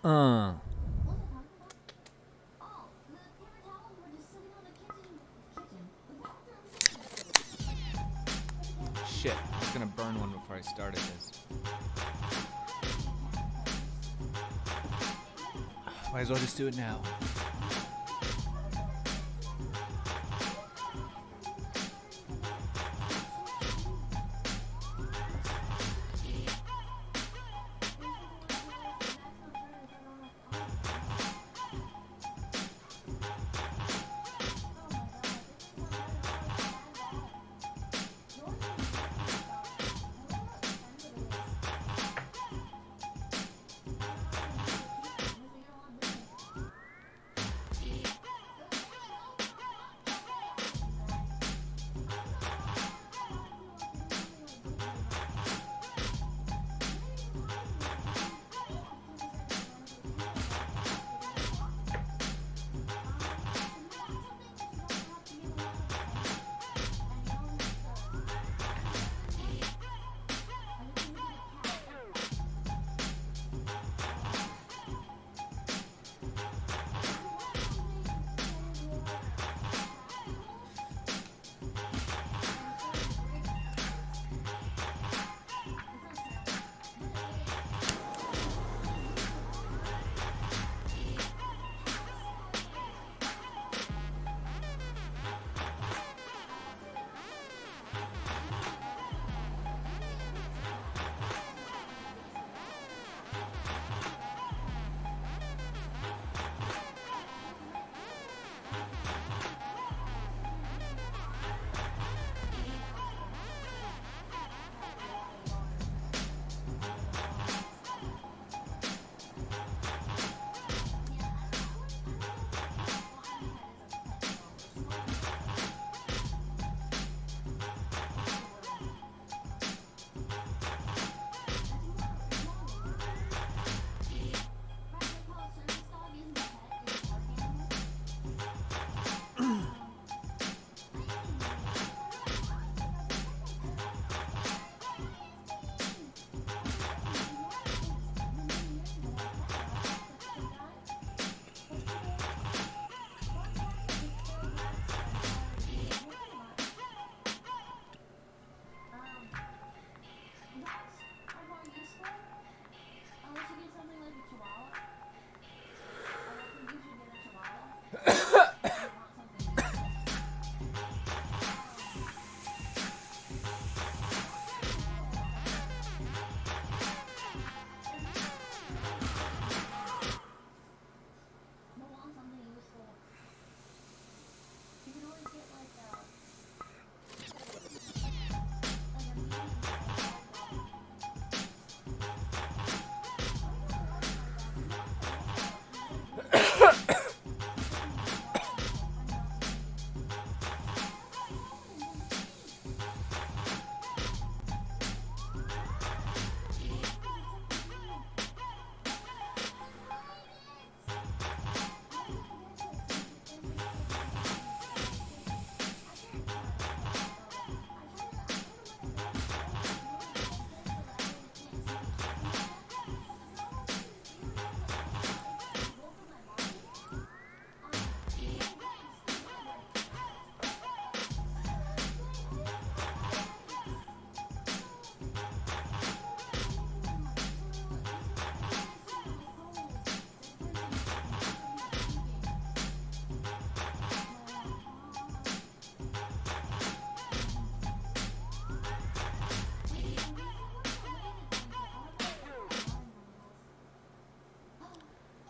Shit, I was gonna burn one before I started this. Might as well just do it now.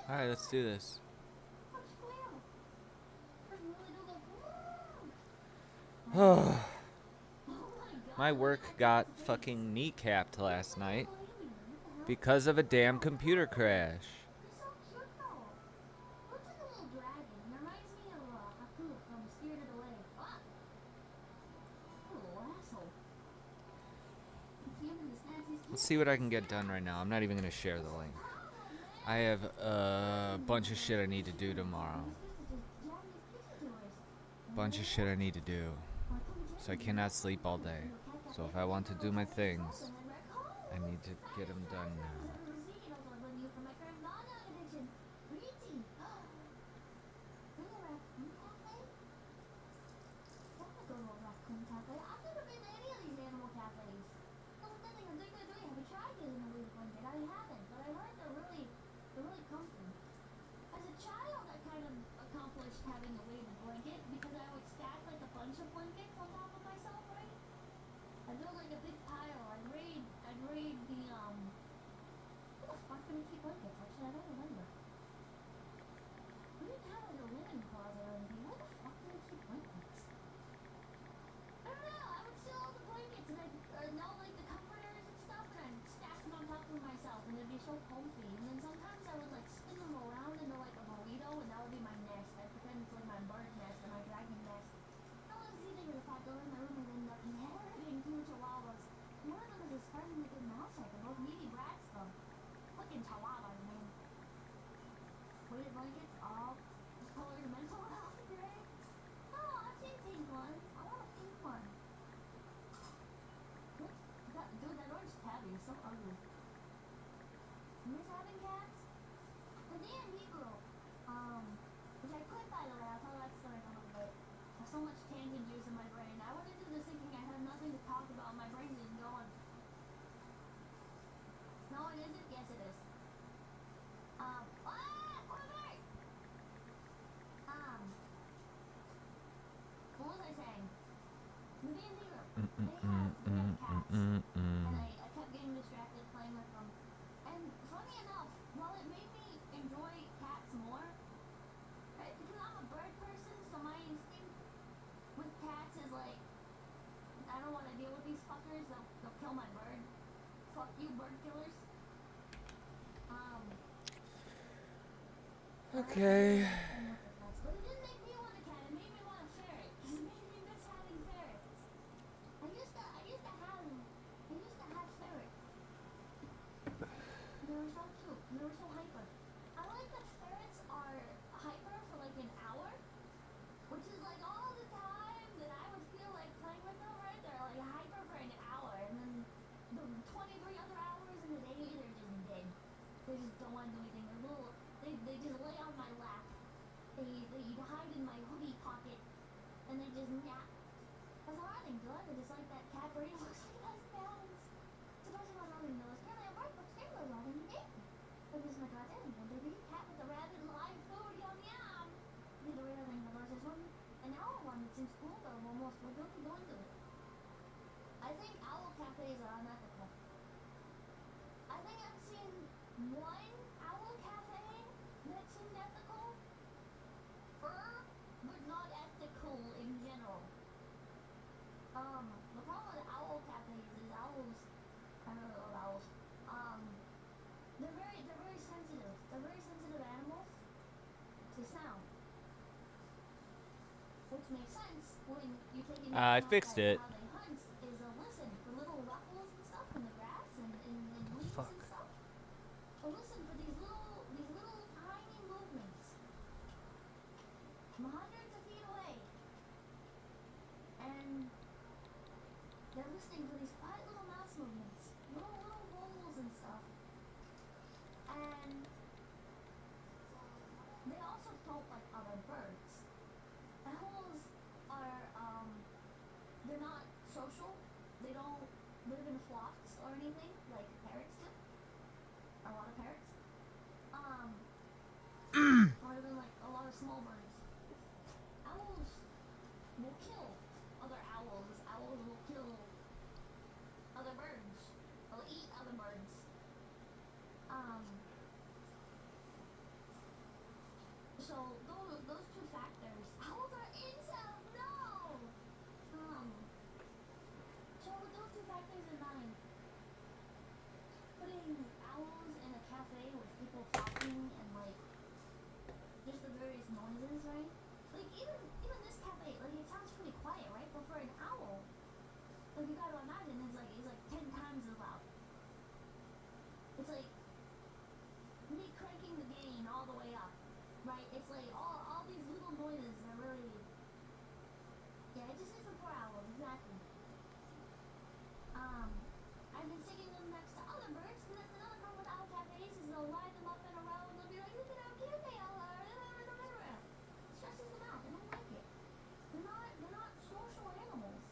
Alright, let's do this. My work got fucking kneecapped last night because of a damn computer crash. Let's see what I can get done right now. I'm not even going to share the link. I have a bunch of shit I need to do tomorrow. Bunch of shit I need to do. So I cannot sleep all day. So if I want to do my things, I need to get them done now. be so comfy. And then sometimes I would like spin them around into like a burrito, and that would be my nest. I pretend it's like my bird nest or my dragon nest. I was eating the fact that in my room and ended up inheriting two chihuahuas. One of them is a surprisingly good mouse type. They're both needy brats though. Fucking chihuahuas, man. Weighted blankets, all colored mental health gray. Oh, I've seen pink ones. I want a pink one. Dude, that orange tabby is so ugly. Miss having cats? The D&D girl, which I quit by the way, I'll tell that story in a little bit. I have so much tangent juice in my brain. I went into this thinking I had nothing to talk about, my brain isn't going. No, it isn't? Yes, it is. What was I saying? The D&D girl, they have cats, and I kept getting distracted playing with them. And funny enough, while it made me enjoy cats more, right, because I'm a bird person, so my instinct with cats is like, I don't want to deal with these fuckers, they'll kill my bird. Fuck you, bird killers. Okay. But it didn't make me want a cat, it made me want a ferret, because it made me miss having ferrets. I used to have ferrets. They were so cute, they were so hyper. I like that ferrets are hyper for like an hour, which is like all the time that I would feel like playing with them, right? They're like hyper for an hour, and then the 23 other hours in the day, they're just dead. They just don't want to do anything. They're little, they just lay on my lap. They hide in my hoodie pocket, and they just nap. That's all I think, do I? Because it's like that cat brain looks like it has balance. So that's what I really know. It's kind of like a bird, but it's all in the game. But this is my goddamn baby cat with a rabbit live food, yum yum. These are real things. There's one, an owl one that's in school, though, almost. We're going to go into it. I think owl cafes are unethical. I think I've seen one owl cafe that seemed ethical, but not ethical in general. The problem with owl cafes is owls, I really love owls, they're very sensitive. They're very sensitive animals to sound. Which makes sense when you take into I account fixed that it. how they hunt is listen for little ruffles and stuff in the grass and leaves Fuck. and stuff. But listen for these little tiny movements from hundreds of feet away. And they're listening for these quiet little mouse movements, little rolls and stuff. And they also don't like other birds. Owls are, they're not social. They don't live in flocks or anything like parrots do. A lot of parrots. Or even like a lot of small birds. Owls will kill other owls. Owls will kill other birds. They'll eat other birds. So those two factors. Owls are incels, no! So with those two factors in mind, putting owls in a cafe with people talking and like just the various noises, right? Like even this cafe, like it sounds pretty quiet, right? But for an owl, like you gotta imagine it's like 10 times as loud. It's like me cranking the gain all the way up, right? It's like all these little noises are really, yeah, it just isn't for owls, exactly. I've been singing them next to other birds, because that's another problem with owl cafes, is they'll line them up in a row and they'll be like, look at how cute they all are, it stresses them out, they don't like it. They're not social animals.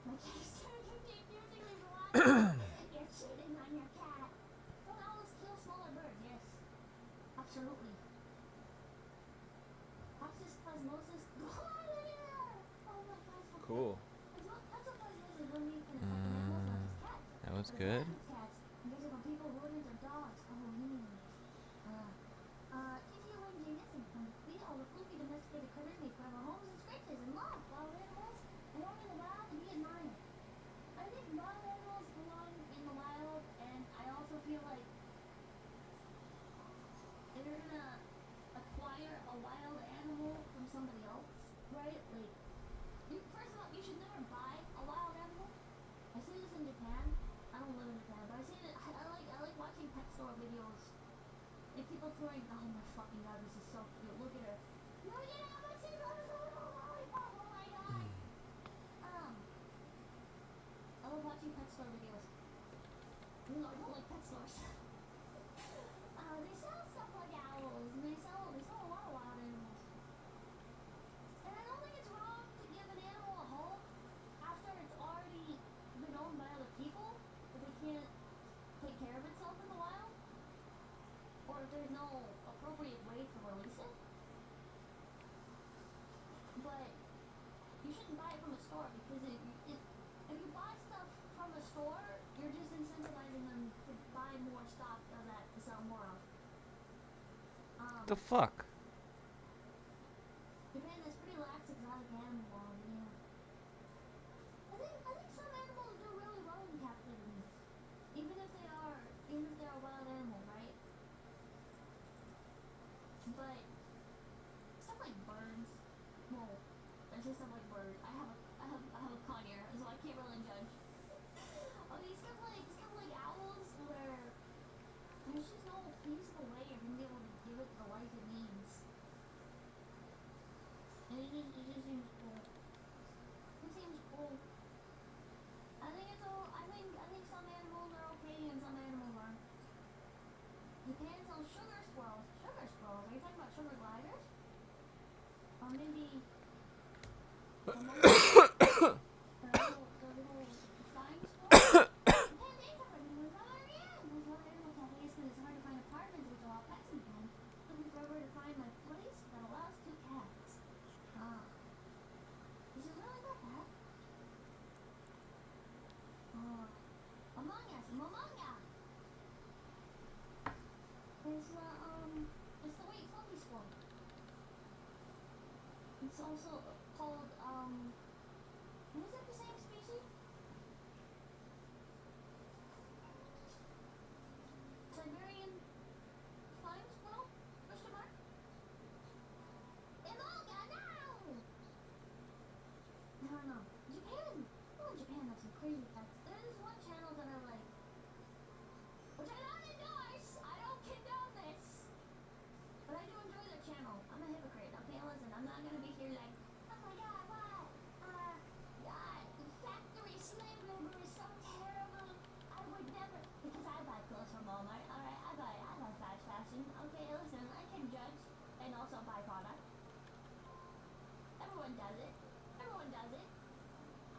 My cat started using these lines. You're cheating on your cat. Don't owls kill smaller birds? Yes. Absolutely. Toxoplasmosis. Oh my gosh. Cool. Toxoplasmosis is when you can affect animals, not just cats. That was But it's good. not just cats. You guys are people, rodents, or dogs. TTONG missing from the fleet. All the fluky domesticated critters may forever homes and scratches and love. Wild animals belong in the wild to be admired. I think wild animals belong in the wild, and I also throwing. Oh my fucking god, this is so cute. Look at her. Look at how much she's on a lollipop. Oh my god. I love watching pet store videos. No, I don't like pet stores. They sell stuff like owls, and they sell a lot of wild animals. And I don't think it's wrong to give an animal a home after it's already been owned by other people, if it can't take care of itself in the wild, or if there's no appropriate way to release it. But you shouldn't buy it from a store, because if you buy stuff from a store, you're just incentivizing them to buy more stock of that to sell more of. The fuck? Japan is pretty lax exotic animal laws, yeah. I think some animals do really well in captivity, even if they are wild animals, right? But stuff like birds, well, there's just stuff like birds. I have a conure, so I can't really judge. Okay, stuff like owls, where there's just no feasible way you're gonna be able to give it the life it needs. And it just seems cool. It seems cool. I think some animals are okay and some animals aren't. Japan sells sugar squirrels. Sugar squirrels? Are you talking about sugar gliders? Or maybe the little flying squirrels? Japan ain't covered with other animals. Other animal cafes, because it's hard to find apartments with a lot of pets in Japan. Looking forward to find my place that allows 2 cats. This is really good, huh? Among Us. It's the white fluffy squirrel. It's also called, is it the same species? Siberian flying squirrel? Question mark? Among Us, no! Japan! Oh, Japan has some crazy pets. There's one channel that I like, which I don't endorse. I don't condone this. But I do enjoy their channel. I'm a hypocrite. Okay, listen, I'm not gonna be here like, oh my god, wow, factory slave labor is so terrible. I would never, because I buy clothes from Walmart. Alright, I buy fast fashion. Okay, listen, I can judge and also buy product. Everyone does it.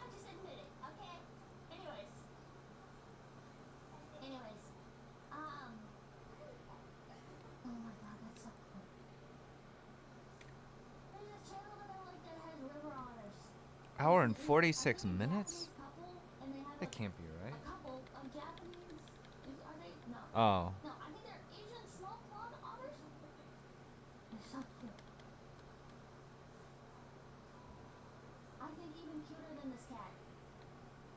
I just admit it, okay? Anyways, oh my god, that's so cool. There's a channel that I like that has river otters. Hour and 46 minutes? Couple, and they have That can't be right. a couple of Japanese. Are they? No. Oh. No, I think they're Asian small-clawed otters. They're so cute. I think even cuter than this cat.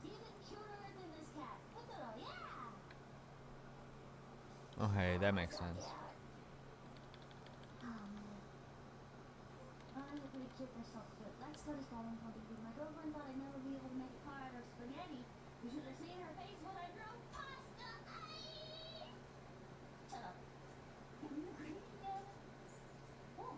Look at her, yeah! Oh, hey, that makes sense. Oh man. They're pretty cute, they're so cute. That's good as falling for me. My girlfriend thought I'd never be able to make a pie or spaghetti. You should have seen her face when I drove pasta. Shut up. Have you agreed yet? Oh.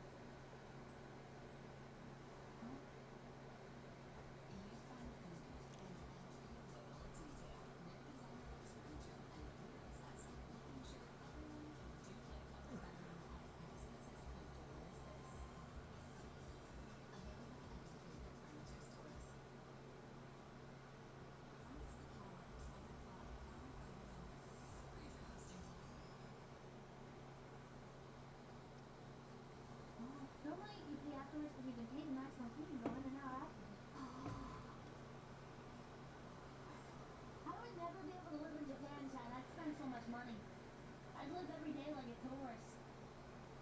Normally you pay afterwards, but you can pay the maximum fee and go in and out afterwards. I would never be able to live in Japan, Chad. I'd spend so much money. I'd live every day like a tourist.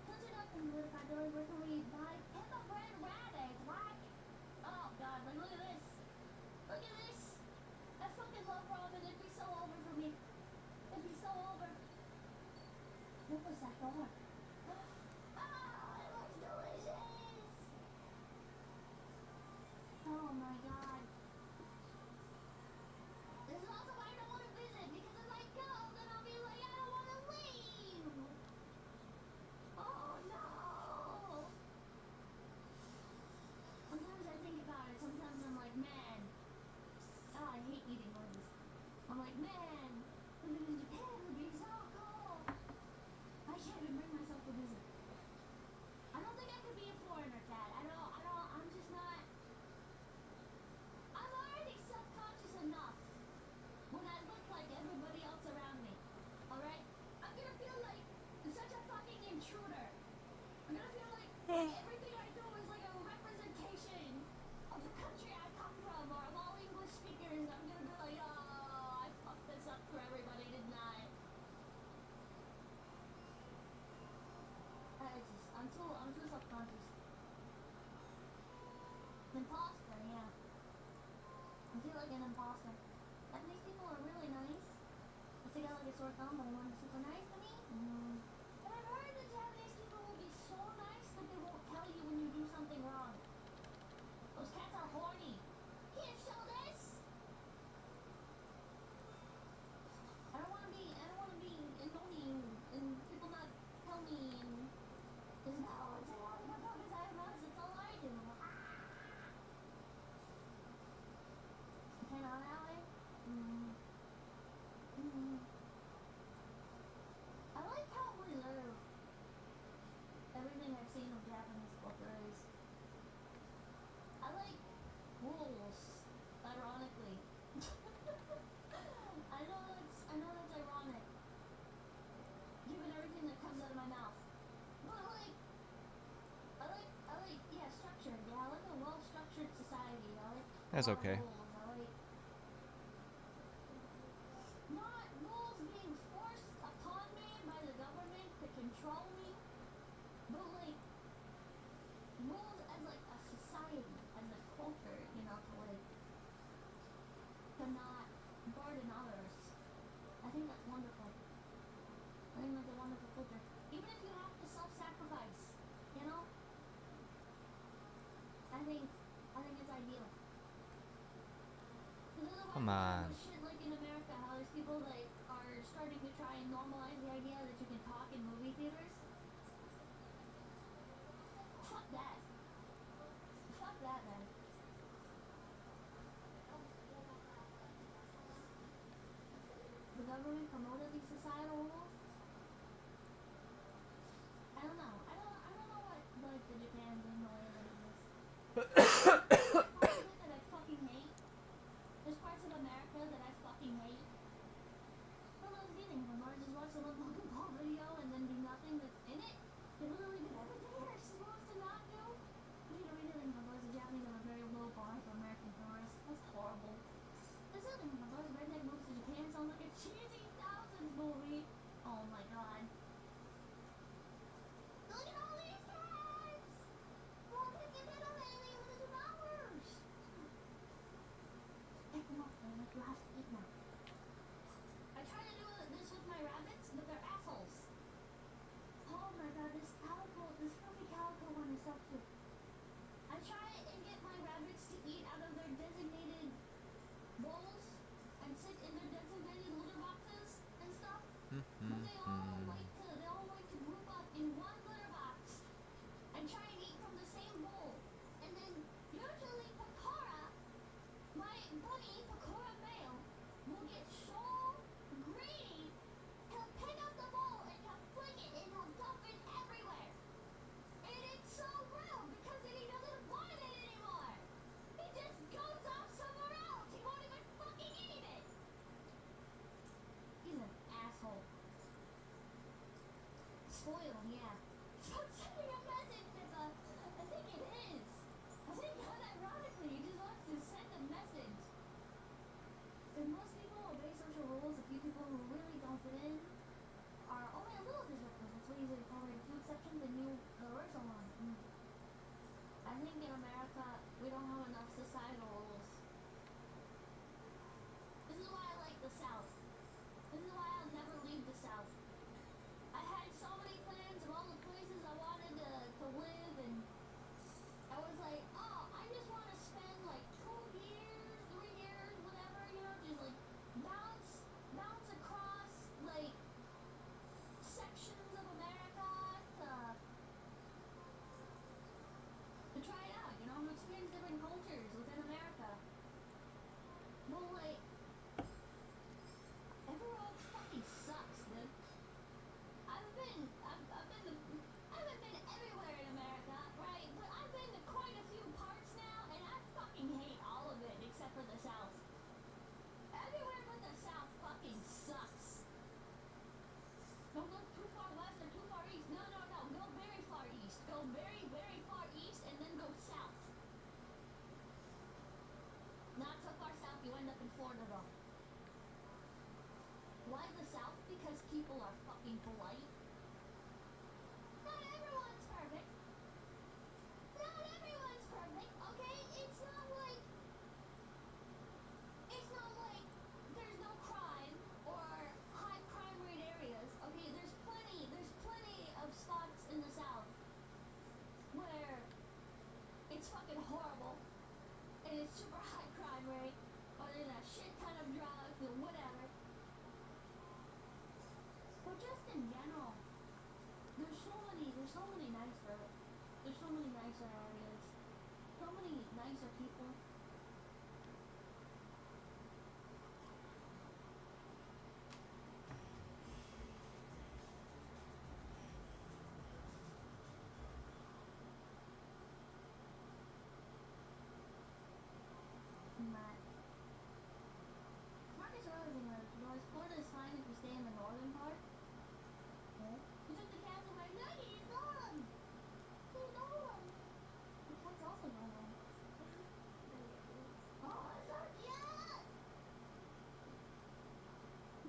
Close enough and live $5 worth of weed. Buy pepper bread rabbit. What? Oh god, like look at this. Look at this. I fucking love ramen. It'd be so over for me. It'd be so over. What was that for? It looks delicious. Oh my god. This is also why I don't want to visit, because if I go, then I'll be like, I don't want to leave. feel like an imposter. Japanese people are really nice. I think I like a sore thumb, but I want to super nice to me. But I've heard that Japanese people will be so nice that they won't tell you when you do something wrong. Those cats are horny. Can't show this. I don't want to be annoying and people not tell me and just no, it's all because I have nuts. It's all I do. Kind of that way. I like how reserved everything I've seen of Japanese culture is. I like rules, ironically. I know that's ironic, given everything that comes out of my mouth. But I like, yeah, structured. Yeah, I like a well-structured society. I like That's okay. rules. I like not rules being forced upon me by the government to control me, but like rules as like a society, as a culture, you know, to not burden others. I think that's wonderful. I think that's a wonderful culture. Even if you have to self-sacrifice, you know, I think it's ideal. Because otherwise, Come you on. have shit like in America, how there's people that are starting to try and normalize the idea that you can talk in movie theaters. Fuck that. Fuck that, man. The government promoted these societal rules. I don't know. I don't know what like the Japan in the way that it is. There's parts of it that I fucking hate. There's parts of America that I fucking hate. I love eating them. I just watch a little Logan Paul video and then do nothing that's in it. They literally do everything you're supposed to not do. But you know, anything from those Japanese have a very low bar for American tourists. That's horrible. There's nothing from those redneck moves to Japan sounds like a cheesy thousands movie. Oh my god. Look at all these cats! Well, I'm gonna give it away within 2 hours. Pick them up, man. You have to eat now. I try to do this with my rabbits, but they're assholes. Oh my god, this fluffy calico one is so cute. I try and get my rabbits to eat out of their designated bowls and sit in their designated litter boxes and stuff. But they all like to group up in one litter box and try and eat from the same bowl. And then usually Pecora, my bunny, Pecora male, will get so greedy, he'll pick up the bowl and he'll fling it and he'll dump it everywhere. And it's so rude because then he doesn't want it anymore. He just goes off somewhere else. He won't even fucking eat it. He's an asshole. Spoiled, yeah. So I'm sending a message, Pippa. I think it is. I think unironically he just wants to send a message. If most people obey social rules, a few people who really don't fit in are only a little disruptive. That's what usually call it. A few exceptions and you the original one. I think in America we don't have enough societal rules. This is why I like the South. This is why I'll never leave the South. I had so many plans so many nicer. There's so many nicer areas. So many nicer people. But Marcus Rosen was Florida is fine if you stay in the northern part. Okay. We took the cats away. No, you didn't know them. You didn't know them. The cats also know them. Oh, sorry. Yeah.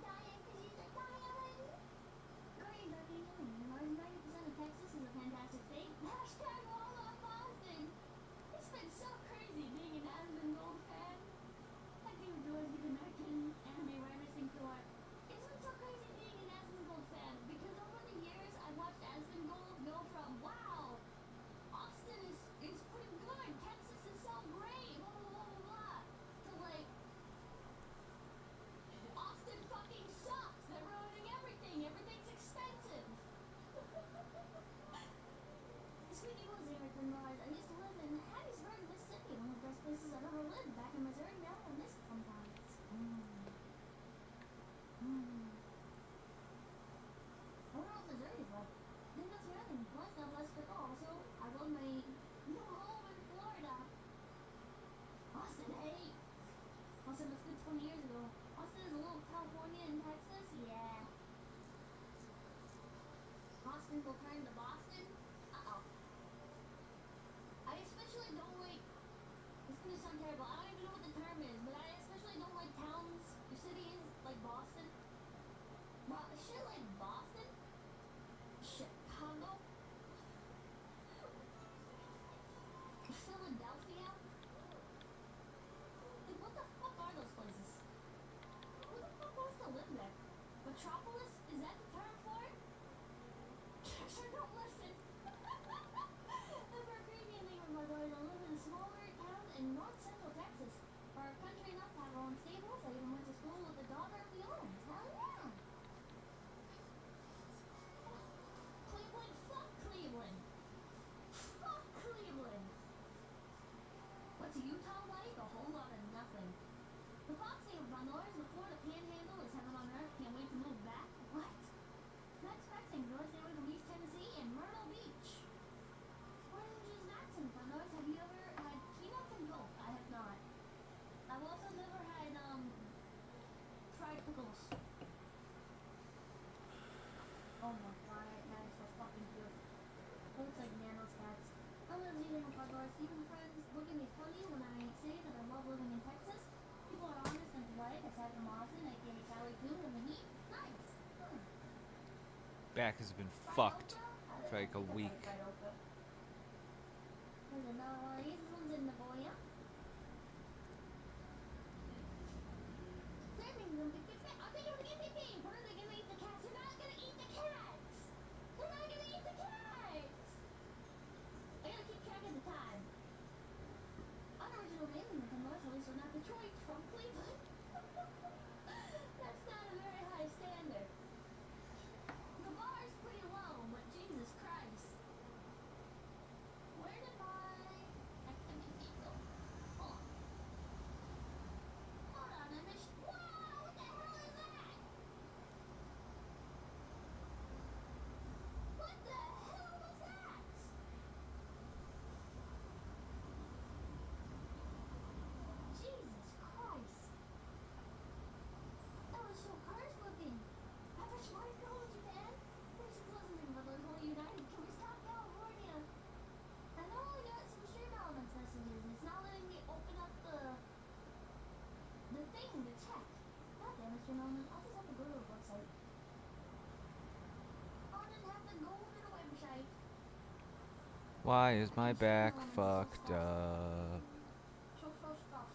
Dying because he's a dying. Green, dirty, and 90% of Texas is a fantastic state. Hashtag all on Boston. It's been so crazy being an Asmongold fan. I think it was the American anime writers think to art. It's been so crazy being an Asmongold fan because over the years I've watched Asmongold go from wow, Austin is pretty good, Texas is so great, blah blah blah blah blah, to like Austin fucking sucks. They're ruining everything. Everything's expensive. Speaking of Zimmerton Mars, I used to live in Hattiesburg, Mississippi, one of the best places I've ever lived. Back in Missouri, now I miss it sometimes. I wonder what Missouri's like. Then that's the other thing. Plus, God bless for also, I love my new home in Florida. Austin, hey. Austin was good 20 years ago. Austin is a little California in Texas, yeah. Austin will turn to Boston. Uh-oh. I especially don't like, it's gonna sound terrible, I don't even know what the term is, but I especially don't like towns or cities like Boston. Shit like Boston, Chicago, Philadelphia. Like, what the fuck are those places? Who the fuck wants to live there? Metropolis? Is that the term for it? Sure, don't listen. The Caribbean thing with my boys, I live in a smaller town in north central Texas. Our country enough to have our own stables. I even went to school with the daughter of the owners. Hell yeah. Cleveland, fuck Cleveland. Fuck Cleveland. What's Utah like? A whole lot of nothing. The fox thing of Honduras, the Florida Panhandle is heaven on earth. Can't wait to move back. What? Max Maxing, North Area from East Tennessee and Myrtle Beach. Orange is Maxing, Honduras. Have you ever had peanuts and Coke? I have not. I've also never had fried pickles. Oh my god, that is so fucking good. It looks like nanostats. I love eating Honduras. Even friends look at me funny when I say that I love living in Texas. People are honest and polite, aside from Austin, aka Cali too, and the heat. Nice. Back has been fucked for like a week. There's another one of these. This one's in Nagoya. Are they gonna get me paid? What are they gonna eat the cats? They're not gonna eat the cats! They're not gonna eat the cats! I gotta keep track of the time. Unoriginal name in the North, at least we're not Detroit, from Cleveland. That's not a very high standard. The bar is pretty low, but Jesus Christ. Where did my activity go? Hold on. Hold on, I missed. Whoa! What the hell is that? What the hell was that? Jesus Christ. That was so cursed looking. Average white girl in Japan? Pretty closing but those all united. Can we stop California? I know I got some stream elements messages. It's not letting me open up the thing to check. God damn it, stream elements. I'll just have to go to a website. I'll just have to go to the website. Why is my back fucked up? So stuff.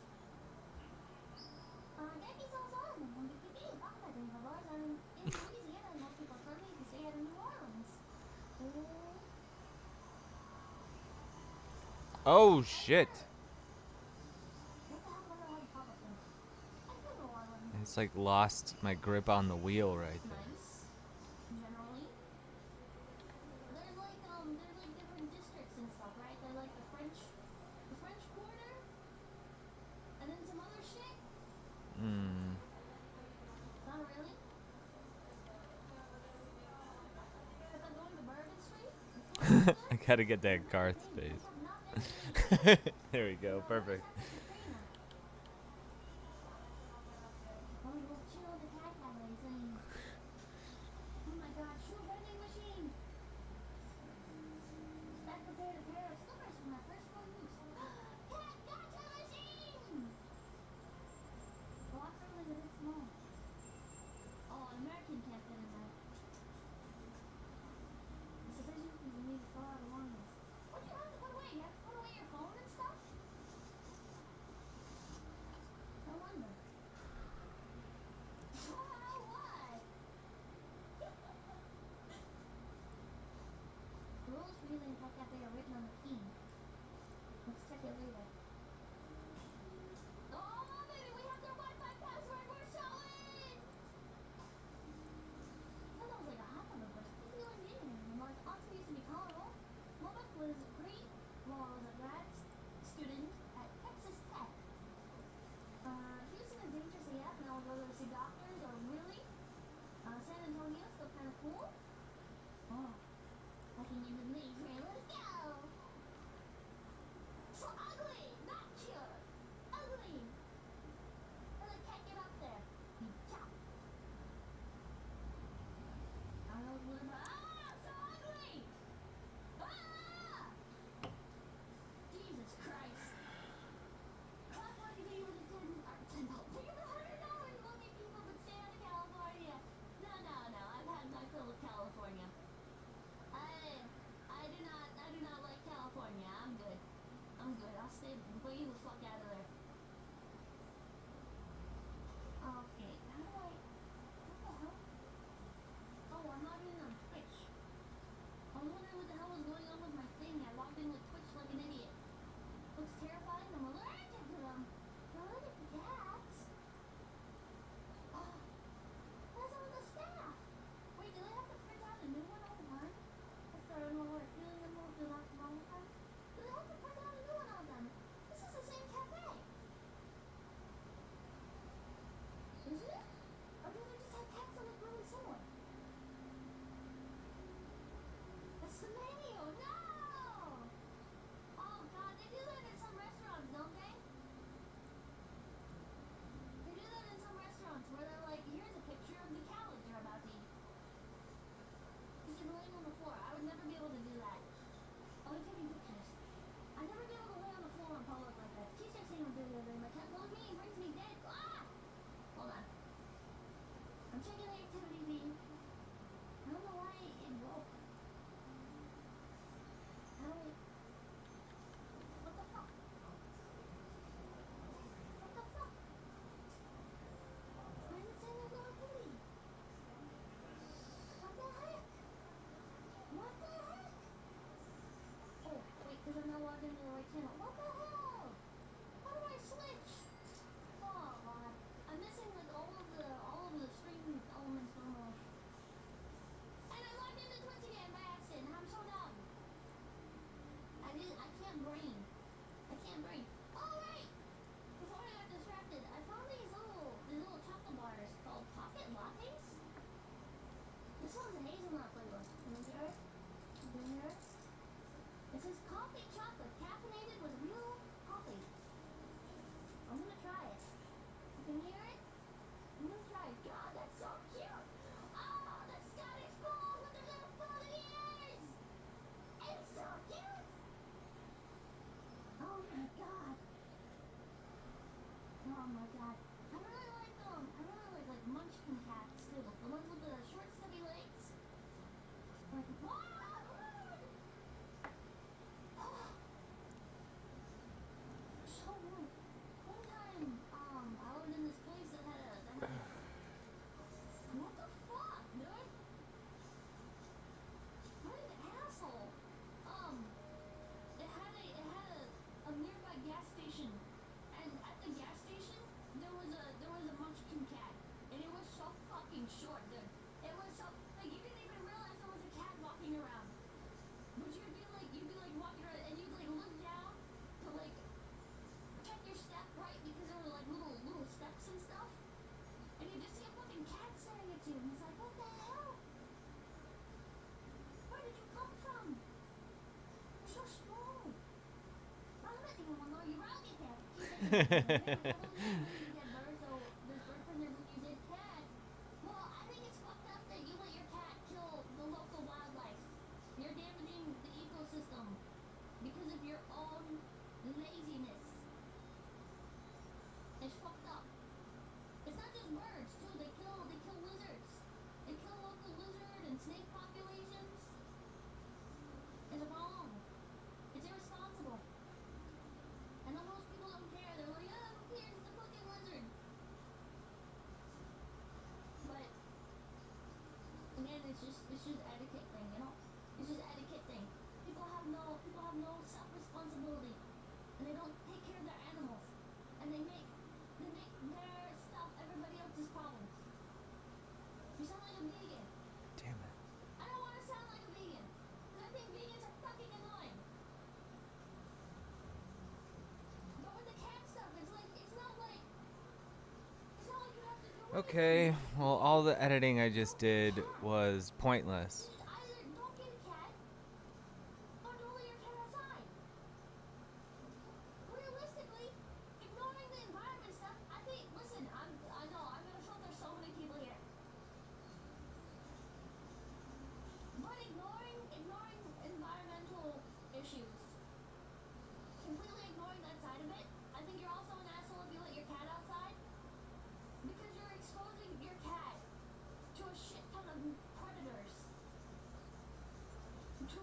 Jackie's also on them. When you keep talking about them for bars, I'm in Louisiana and most people told me to stay out of New Orleans. Oh shit! What the hell was I like pop-up thing? I feel New Orleans. It's like lost my grip on the wheel right there. Nice. Generally. There's like, Gotta get that Garth face. There we go. Perfect. Oh, well, chill the cat that way saying, oh my god, shoe vending machine! I prepared a pair of slippers for my first 4 weeks. Cat gotcha machine! The box room is a bit small. Oh, an American can't fit in there. It's sufficient for me to fill out belongings. What do you have to put away? You have to put away your phone and stuff? No wonder. Wow, what? The rules for using Pet Cafe are written on the key. Let's check it later. Oh, baby, we have their Wi-Fi password. We're solid! I thought that was like a hot number, but it's completely like the internet. Like, Austin used to be colorful. Lubbock was great while I was a grad student at Texas Tech. Houston is dangerous AF, and I would rather see doctors, or really? San Antonio, still kind of cool. Oh, I can use the mini train. Let's go! So ugly, not cute. Ugly. How the cat get up there? Chop. I don't know what so ugly! Ah! Jesus Christ. Clap like you do with a $10. Give it $100 looking people, but stay out of California. No, I've had my fill of California. I do not like California. I'm good. I'll stay way the fuck out of there. Okay, how do I... What the hell? Oh, I'm logged in on Twitch. I was wondering what the hell was going on with my thing. I logged in with Twitch like an idiot. Looks terrifying. I'm allergic to them. I'm allergic to cats. Oh, that's all the staff. Wait, do they have to print out a new one all the time? That's the normal feeling them all the all the time? Do they have to print out a new one all the time? This is the same cafe. Is it? Or do they just have cats that look really similar? That's the menu! No! Oh god, they do that in some restaurants, don't they? They do that in some restaurants where they're like, here's a picture of the cow that you're about to eat. You should lay on the floor. I would never be able to do that. I'll be taking pictures. I'd never be able to lay on the floor in public like that. She's texting on video game. My cat blows me and brings me dead. Ah! Hold on. I'm checking the activity feed. I don't know why it broke. How it... What the fuck? What the fuck? Why is it saying there's no activity? What the heck? What the heck? Oh, wait, because I'm not logged into the right channel. What the hell? How do I switch? Oh god. I'm missing like all of the stream elements from and I logged into Twitch again by accident. I'm so dumb. I can't brain. Oh wait! Before I got distracted, I found these little chocolate bars called Pocket Lattes. This one's a hazelnut flavor. Can you hear it? Can you hear it? It says coffee chocolate caffeinated with get birth, so there's birth control when you did cat. Well, I think it's fucked up that you let your cat kill the local wildlife. You're damaging the ecosystem because of your own laziness. It's fucked up. It's not just birds too. They kill lizards. They kill local lizard and snake populations. It's wrong. It's irresponsible. And then most people don't care. They're like, oh, who cares? It's a fucking lizard. But again, it's just etiquette thing, you know? It's just etiquette thing. People have no self-responsibility, and they don't take care of their animals, and they make their stuff everybody else's problem. You sound like a vegan. Damn it. I don't want to sound like a vegan, because I think vegans are fucking annoying. But with the cat stuff, it's not like you have to do it. Okay, well, all the editing I just did was pointless. Either don't get a cat, or don't let your cat outside. Realistically, ignoring the environment stuff, I think, listen, I know, I'm gonna filter so many people here. But ignoring environmental issues, completely ignoring that side of it, I think you're also an asshole if you let your cat outside, because you're exposing your cat to a shit ton of predators, to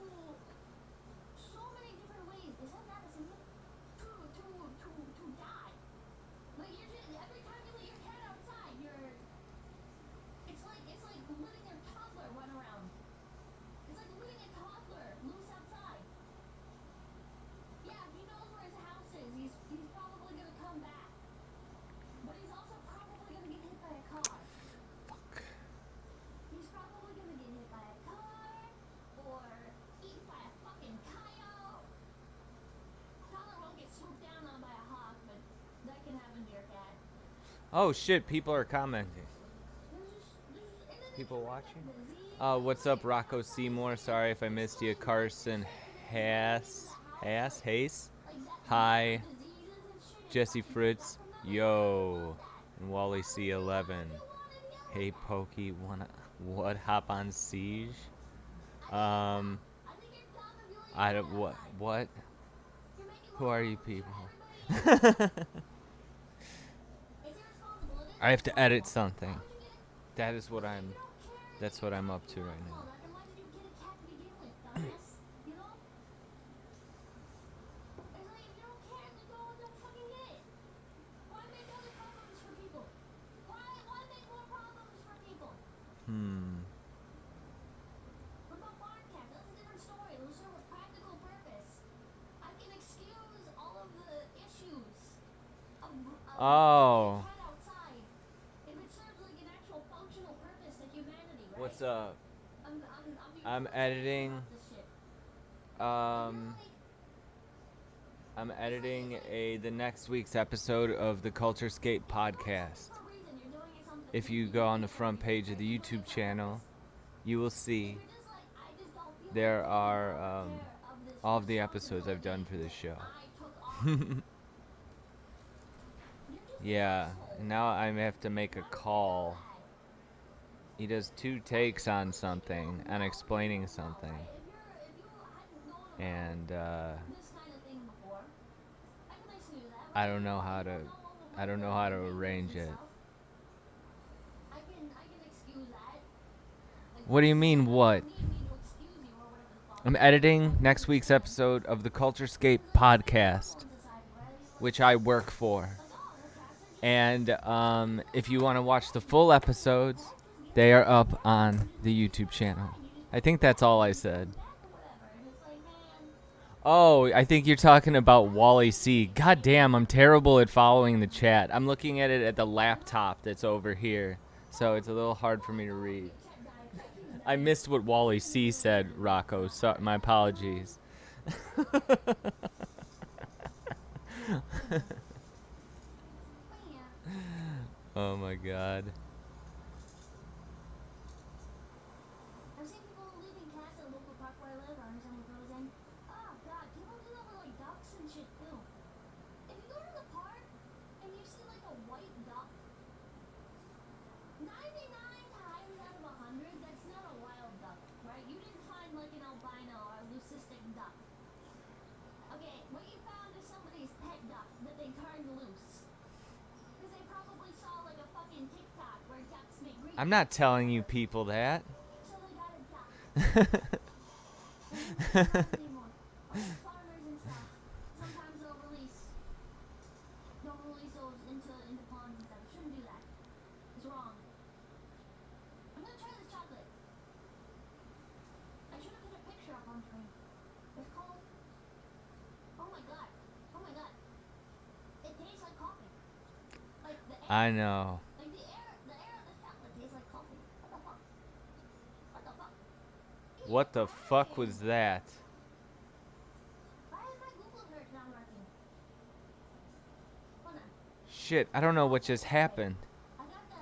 so many different ways. Is that Madison? To die. Like you're just, every time you let your cat outside, it's like letting your toddler run around. It's like letting a toddler loose outside. Yeah, he knows where his house is. He's probably gonna come back. But he's also probably gonna get hit by a car. Fuck. He's probably gonna get hit by a car or eaten by a fucking coyote. Toddler won't get swooped down on by a hawk, but that can happen to your cat. Oh shit, people are commenting. People watching? What's up, Rocco Seymour? Sorry if I missed you. Carson Haas? Hi. Jesse Fritz. Yo. And Wally C11. Hey, Pokey. What? Hop on Siege? I don't. What? Who are you people? I have to edit something. That's what I'm up to right now. Then why did you get a cat to begin with, dumbass? You know? It's like if you don't care, then don't fucking get it. Why make other problems for people? Why make more problems for people? What about barn cats? That's a different story. Those serve a practical purpose. I can excuse all of the issues of Oh. cat outside if it serves like an actual functional purpose to humanity, right? What's up? I'm I'm editing. about this shit. I'm editing the next week's episode of the Culturescape podcast. If you go on the front page of the YouTube channel, you will see there are all of the episodes I've done for this show. Yeah, and now I have to make a call. He does 2 takes on something, on explaining something. And I don't know how to arrange it. What do you mean, what? I'm editing next week's episode of the Culturescape podcast, which I work for. And if you want to watch the full episodes, they are up on the YouTube channel. I think that's all I said. Oh, I think you're talking about Wally C. God damn, I'm terrible at following the chat. I'm looking at it at the laptop that's over here, so it's a little hard for me to read. I missed what Wally C said, Rocco. So, my apologies. Oh my god. I've seen people leaving cats at a local park where I live. I understand what goes in. Oh god, people do that with like ducks and shit too. If you go to the park I'm not telling you people that. So they got a duck. And they don't anymore. Like farmers and stuff. Sometimes they'll release those into ponds and stuff. Shouldn't do that. It's wrong. I'm gonna try this chocolate. I should have put a picture up on screen. It's called. Oh my god. Oh my god. It tastes like coffee. Like the air. I know. Like the air of this chocolate tastes like coffee. What the fuck? What the fuck? What the fuck was that? Why is my Google search not working? Hold on. Shit, I don't know what just happened. I got the.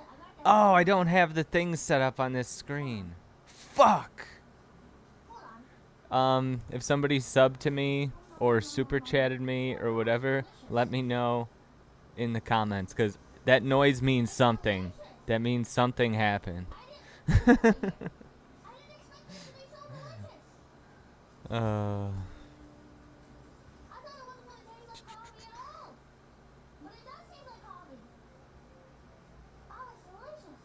Oh, I don't have the things set up on this screen. Fuck! Hold on. If somebody subbed to me or super chatted me or whatever, let me know in the comments, because that noise means something. That means something happened. I didn't expect it to be so delicious. uh, I thought it wasn't gonna taste like coffee at all. But it does taste like coffee. Oh, it's delicious.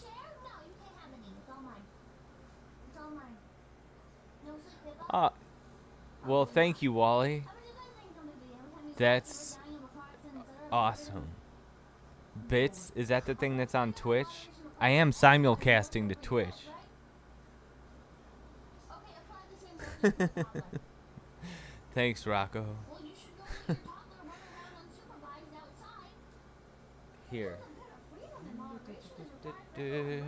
Share? No, you can't have any. It's all mine. It's all mine. No sweet pepper. well, thank you, Wally. How would you guys think on the video? Every time you That's dying of a car accident, awesome. Bits, is that the thing that's on Twitch? I am simulcasting to Twitch. Okay, apply the same logic to the toddler. Thanks, Rocco. Well, you should go let your toddler run around unsupervised outside. Here. A bit of freedom and moderation is required for everyone, right?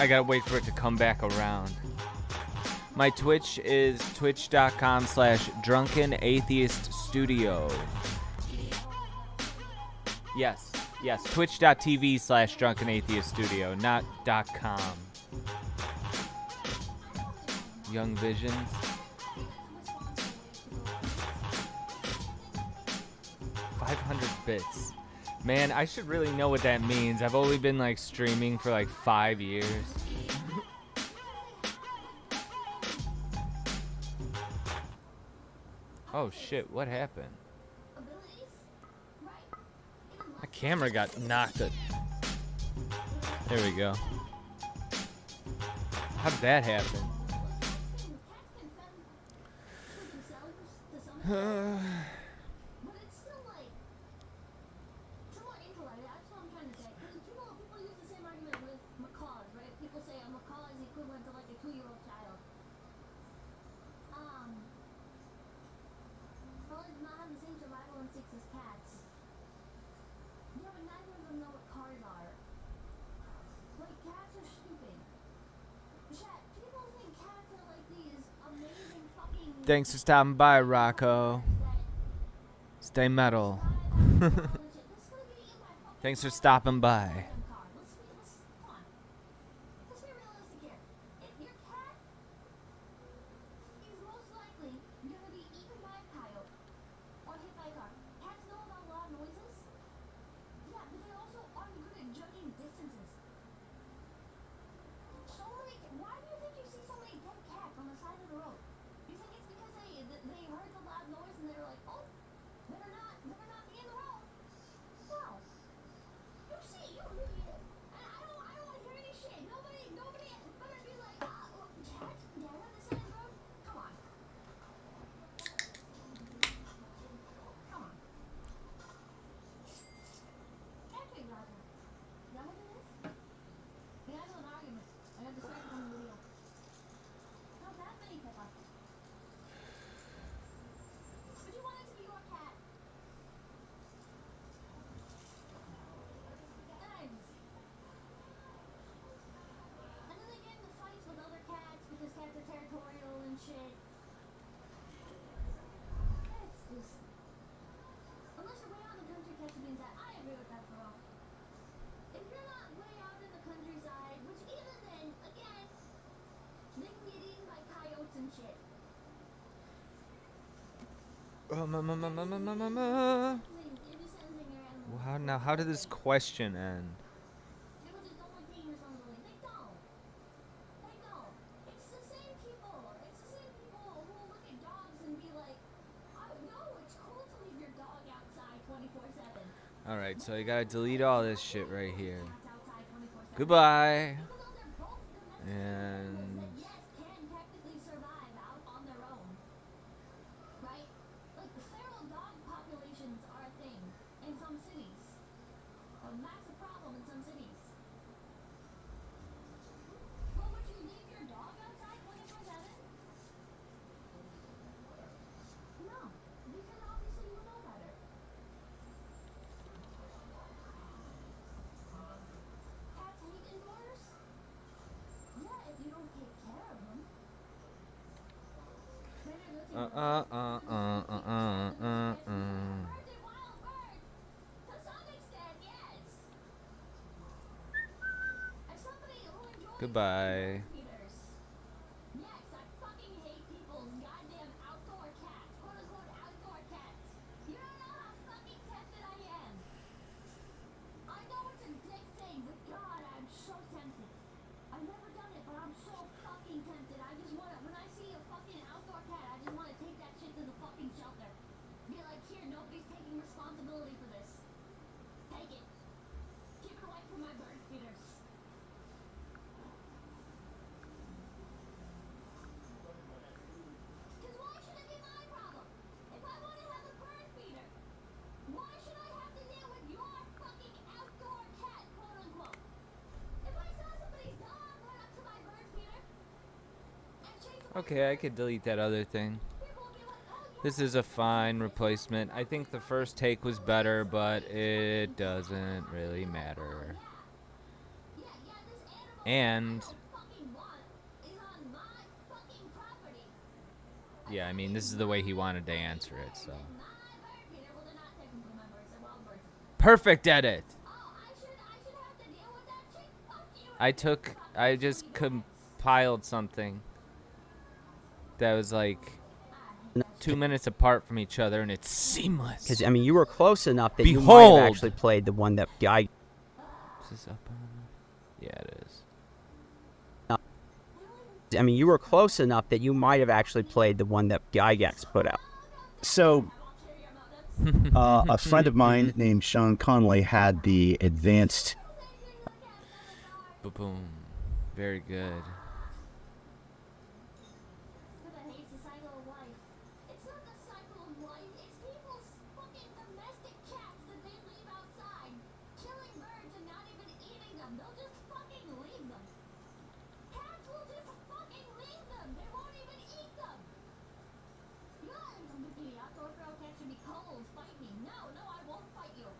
I gotta wait for it to come back around. My Twitch is twitch.com/Drunken Atheist Studio. Yes, twitch.tv/Drunken Atheist Studio, not .com. Young Visions. 500 bits. Man, I should really know what that means. I've only been like streaming for like 5 years. Oh shit, what happened? My camera got knocked. There we go. How did that happen? But it's still like somewhat intellect. That's what I'm trying to say. Because people use the same argument with macaws, right? People say a macaw is equivalent to like a 2-year-old child. Well, it's not have the same survival instincts as cats. Yeah, but neither of them know what cars are. Like cats are stupid. Chat, people think cats are like these amazing fucking. Thanks for stopping by, Rocco. Stay metal. Thanks for stopping by. Let's be realistic here. If your cat is most likely gonna be eaten by a coyote or hit by a car. Cats know about loud noises. Yeah, but they also aren't good at judging distances. So many. Why do you think you see so many dead cats on the side of the road? You think it's because they heard the loud noise and they were like, oh, better not be in the road. No. You see, and I don't want to hear any shit. Nobody better be like, cat? Yeah, on the side of the road? Come on. Come on. Actually, Roger. Is that what it is? We got into an argument. I got distracted from the video. Not that many pepper. But you want it to be your cat. Nice. And then they get into fights with other cats because cats are territorial and shit. It's just. Unless you're way out in the country catching beans, I agree with that, bro. If you're not way out in the countryside, which even then, again, they can get eaten by coyotes and shit. How did this question end? People just don't like taking responsibility. They don't. Alright, so I gotta delete all this shit right here. Goodbye. And Like feral dog populations are a thing in some cities. A massive problem in some cities. Well, would you leave your dog outside 24/7? No, because obviously you know better. Cats hate indoors? Yeah, if you don't take care of them. Better listen to birds and wild birds. To some extent, yes. As somebody who enjoys Goodbye. bird feeders. Yes, I fucking hate people's goddamn outdoor cats. Quote unquote outdoor cats. You don't know how fucking tempted I am. I know it's a dick thing, but God, I'm so tempted. I've never done it, but I'm so fucking tempted. I just wanna, when I see a fucking outdoor cat, I just wanna take that shit to the fucking shelter. Be like, here, nobody's taking responsibility for this. Take it. Keep it away from my bird feeders. Because why should it be my problem? If I want to have a bird feeder, why should I have to deal with your fucking outdoor cat, quote unquote? If I saw somebody's dog run up to my bird feeder and chase away Okay, I could delete that other thing. people would be like, oh, you This is a fine replacement. I think the first take was better, but it doesn't really matter. this animal And I don't fucking want is on my fucking property. yeah, I mean, this is the way he wanted to answer it, so. My bird feeder, well, they're not technically my birds, they're wild birds. Perfect edit. Oh, I should have to deal with that shit? Fuck you. I just compiled something that was like 2 minutes apart from each other, and it's seamless. Because, I mean, you were close enough that you might Behold! have actually played the one that Guy... Is this up on? Yeah, it is. I mean, you were close enough that you might have actually played the one that Gygax put out. So, a friend of mine named Sean Conley had the advanced. Boom. Very good. That hates the cycle of life. It's not the cycle of life, it's people's fucking domestic cats that they leave outside, killing birds and not even eating them. They'll just fucking leave them. Cats will just fucking leave them. They won't even eat them. You know, the outdoor feral cat should be cold. Fight me. No, I won't fight you. It's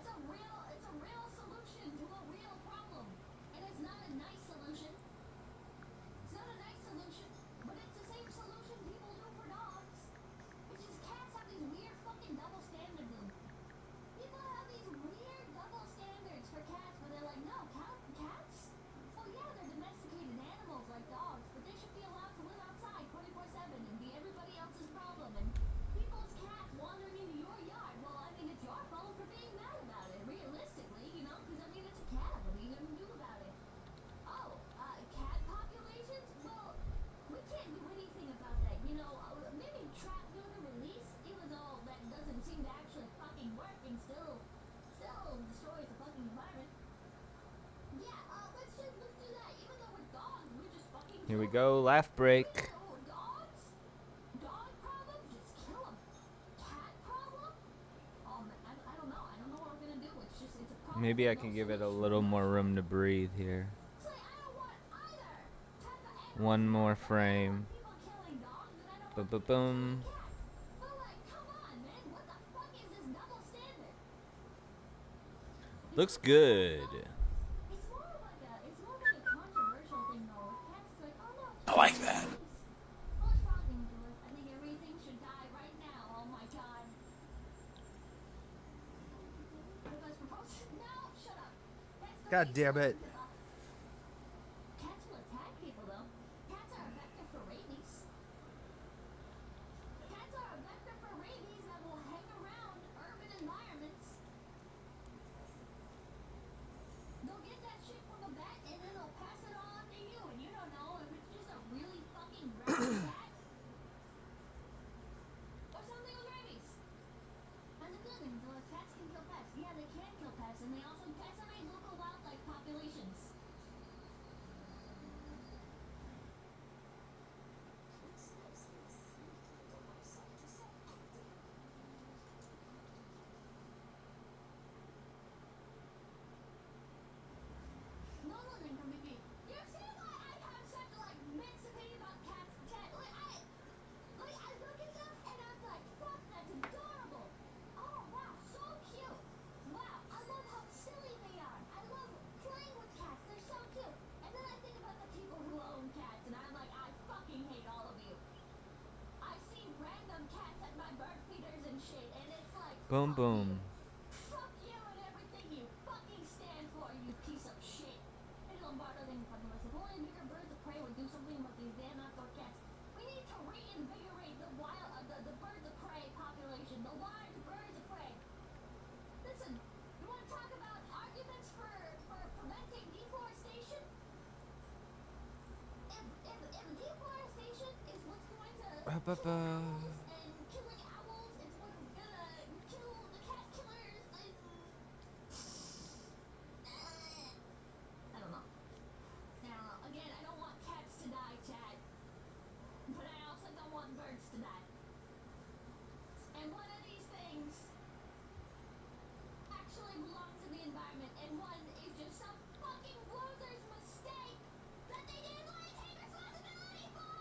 a real solution to a real problem. And it's not a nice solution. It's not a nice solution, but it's the same solution people do for dogs. It's just cats have these weird fucking double standards in them. People have these weird double standards for cats, but they're like, no, cats? Well, yeah, they're domesticated animals like dogs, but they should be allowed to live outside 24/7 and be everybody else's problem. And people's cats wandering into your yard, well, I mean, it's your fault for being mad about it, realistically, you know, because I mean, it's a cat. What are you gonna do about it? Oh, cat populations? Well, we can't do anything about that, you know. Maybe trap, neuter, release, even though that doesn't seem to actually fucking work and still destroys the fucking environment. Yeah, let's do that. Even though with dogs, we're just fucking Here we go. Laugh break. Oh, dogs? Dog problem? Just kill them. Cat problem? I don't know. I don't know what we're gonna do. It's just, it's a problem. Maybe I can give it a little more room to breathe here. I don't want either type of One more frame. people killing dogs, and I don't want Boom. cats. But like, come on, man. What the fuck is this double standard? Looks good. It's more of like a controversial thing though. With cats, it's like, oh no. I like that. What's wrong with us? I think everything should die right now. Oh my god. What was proposed? No, shut up. Cats don't God eat damn it. Cats will attack people though. Cats are a vector for rabies. Cats are a vector for rabies that will hang around urban environments. They'll get that shit from a vet and then they'll pass it on to you, and you don't know if it's just a really fucking rabid cat or something with rabies. That's a good thing. Boom, boom. Fuck you and everything you fucking stand for, you piece of shit. El Lombardo de Infantino said, only bigger birds of prey would do something about these damn outdoor cats. We need to reinvigorate the wild, the birds of prey population, the large birds of prey. Listen, you want to talk about arguments for preventing deforestation? If deforestation is what's going to kill owls and killing owls, it's what's gonna kill the cat killers. I don't know. Again, I don't want cats to die, Chad. But I also don't want birds to die. And one of these things actually belongs to the environment, and one is just some fucking loser's mistake that they didn't want to take responsibility for.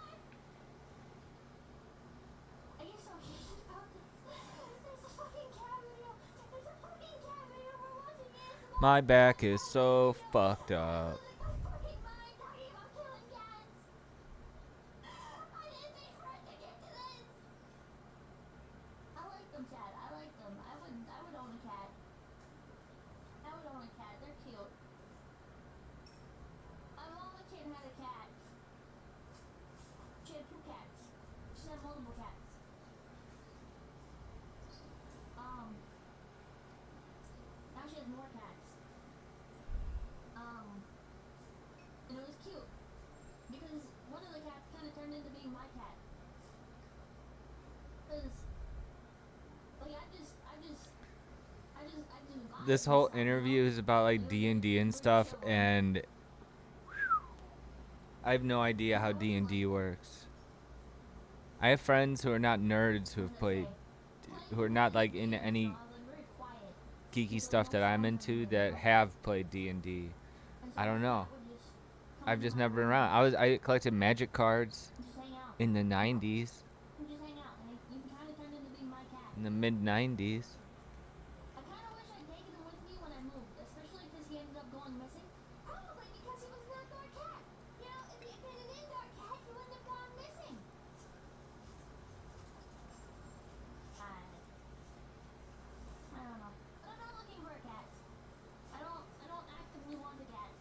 I get so heated about this. There's a fucking cat video. There's a fucking cat video we're watching ASMR. My back is so fucked up. Now she has more cats. And it was cute because one of the cats kind of turned into being my cat. Cause like I just This whole interview is about like D&D and stuff, and I have no idea how D&D works. I have friends who are not nerds who have played, who are not like in any geeky stuff that I'm into that have played D&D. I don't know. I've just never been around. I collected Magic cards in the 90s, in the mid 90s. I kind of wish I'd taken him with me when I moved, especially because he ended up going missing. Probably because he was an outdoor cat. You know, if he had been an indoor cat, he wouldn't have gone missing. I don't know. But I'm not looking for a cat. I don't actively want a cat.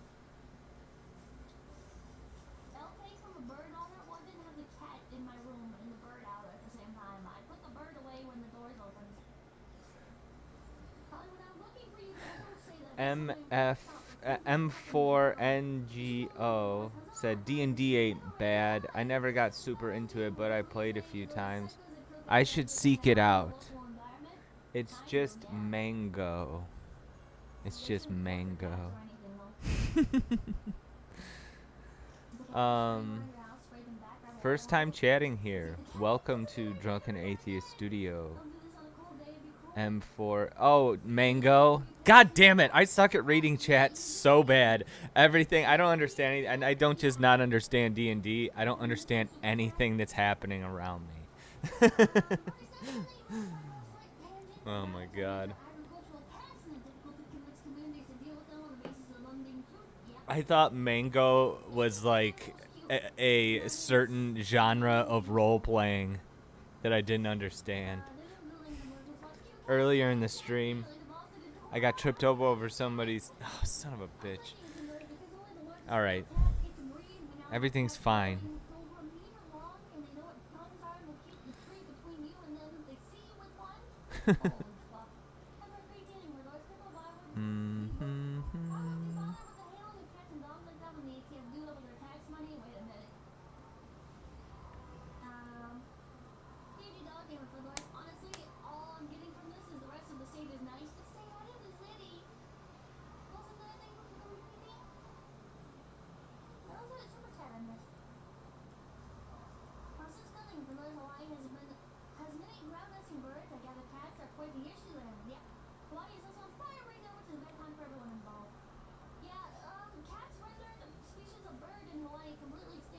I'll take from a bird owner. Well, I didn't have the cat in my room and the bird out at the same time. I put the bird away when the doors opened. M4NGO said D&D ain't bad. I never got super into it, but I played a few times. I should seek it out. It's just mango. It's just mango. First time chatting here. Welcome to Drunken Atheist Studio. M4. Oh, mango. God damn it. I suck at reading chat so bad. Everything. I don't understand it. And I don't just not understand D&D. I don't understand anything that's happening around me. Oh my god. I thought mango was like a certain genre of role playing that I didn't understand. Earlier in the stream, I got tripped over somebody's... Oh, son of a bitch. Alright. Everything's fine.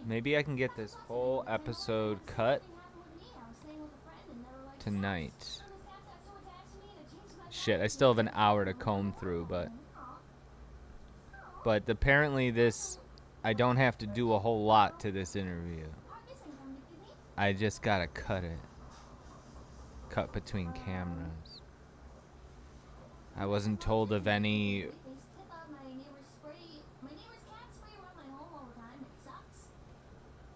Maybe I can get this whole episode cut tonight. Shit, I still have an hour to comb through, but apparently this, I don't have to do a whole lot to this interview. I just gotta cut it. Cut between cameras. I wasn't told of any. They tip out my neighbor's spray. My neighbor's cat spray around my home all the time. It sucks.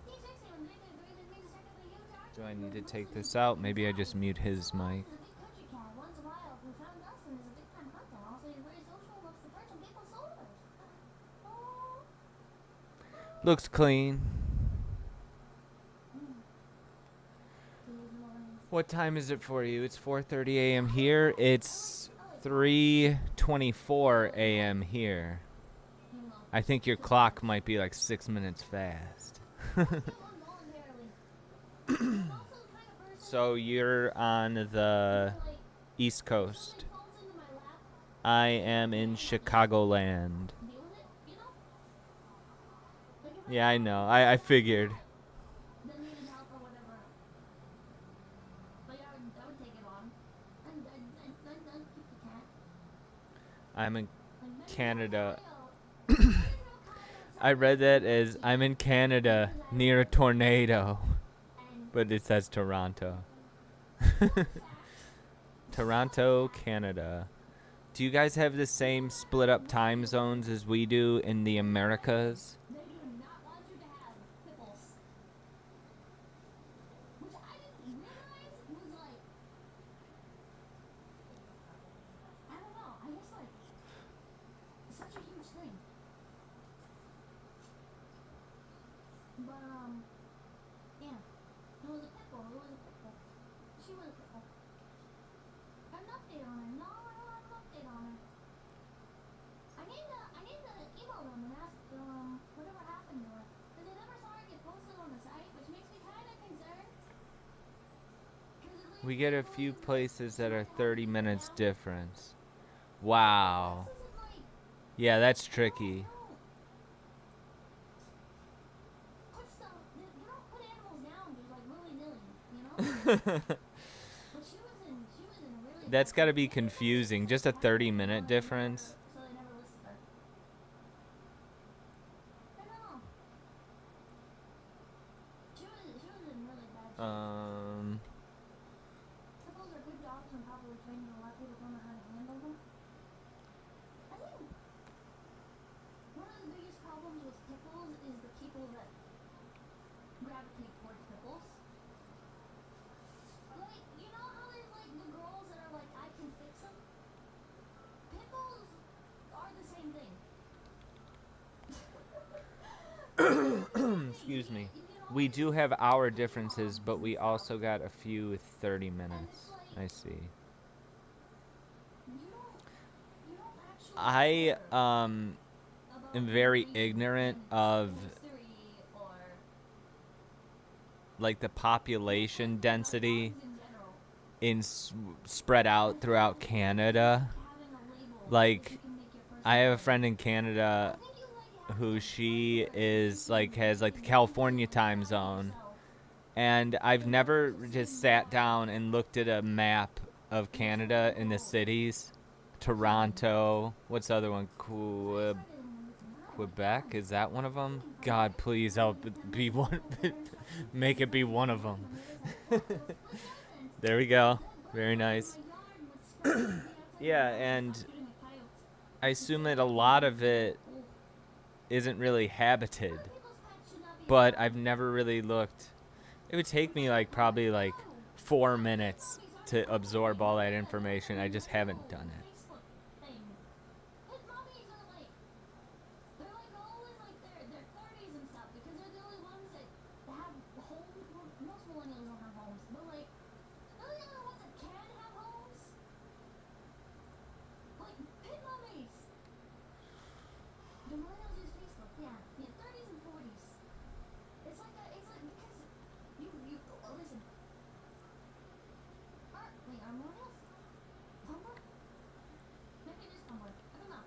He's fixing when they make a second the huge Do I need to take this out? Maybe I just mute his mic. He's a big country cat. Once in a while, who found us and is a big time hunter. Also, he's very social, loves to perch on people's shoulders. Oh. Looks clean. What time is it for you? It's 4:30 a.m. here. It's 3:24 a.m. here. I think your clock might be like 6 minutes fast. So you're on the East Coast. I am in Chicagoland. Yeah, I know. I figured. I'm in Canada. I read that as I'm in Canada near a tornado, but it says Toronto. Toronto, Canada. Do you guys have the same split up time zones as we do in the Americas? They do not want you to have pimples. Which I didn't realize was like, I don't know, I guess like, such a huge thing. But, yeah. It was a pitbull, She was a pitbull. Got an update on her. No, I don't have an update on her. I need to email them and ask whatever happened to her. Because I never saw her get posted on the site, which makes me kind of concerned. We get a few places that are 30 minutes difference. Wow. Yeah, that's tricky. Put stuff, they don't put animals down just like willy-nilly, you know? But she was in a really That's got to be confusing. Just a 30-minute difference. So they never listed her. I don't know. She was in really bad shape. Pickles are good dogs and properly trained, and a lot of people don't know how to handle them. I think one of the biggest problems with pickles is the people that gravitate towards pickles. Like, you know how there's like the girls that are like, I can fix them? Pickles are the same thing. Excuse me. We do have hour differences, but we also got a few with 30 minutes. I see. You don't actually I about am very being ignorant in of history or like the population density dogs in general. in spread out throughout Canada. Having a label Like, you can make your first I have a friend in Canada I think you like who she is like has like the California time zone, and I've never just sat down and looked at a map of Canada in the cities. Toronto, what's the other one? Quebec, is that one of them? God, please help it be one. Make it be one of them. There we go. Very nice. Yeah, and I assume that a lot of it isn't really habited, but I've never really looked. It would take me like probably like 4 minutes to absorb all that information. I just haven't done it. His mommies are like, they're like all in like their 30s and stuff because they're the only ones that have homes. Well, most millennials don't have homes, but like, they're the only ones that can have homes. Like, pit mummies. The millennials use Facebook, yeah. Yeah, 30s and 40s. It's like because you, listen. Wait, are millennials? Tumblr? Maybe it is Tumblr. I don't know.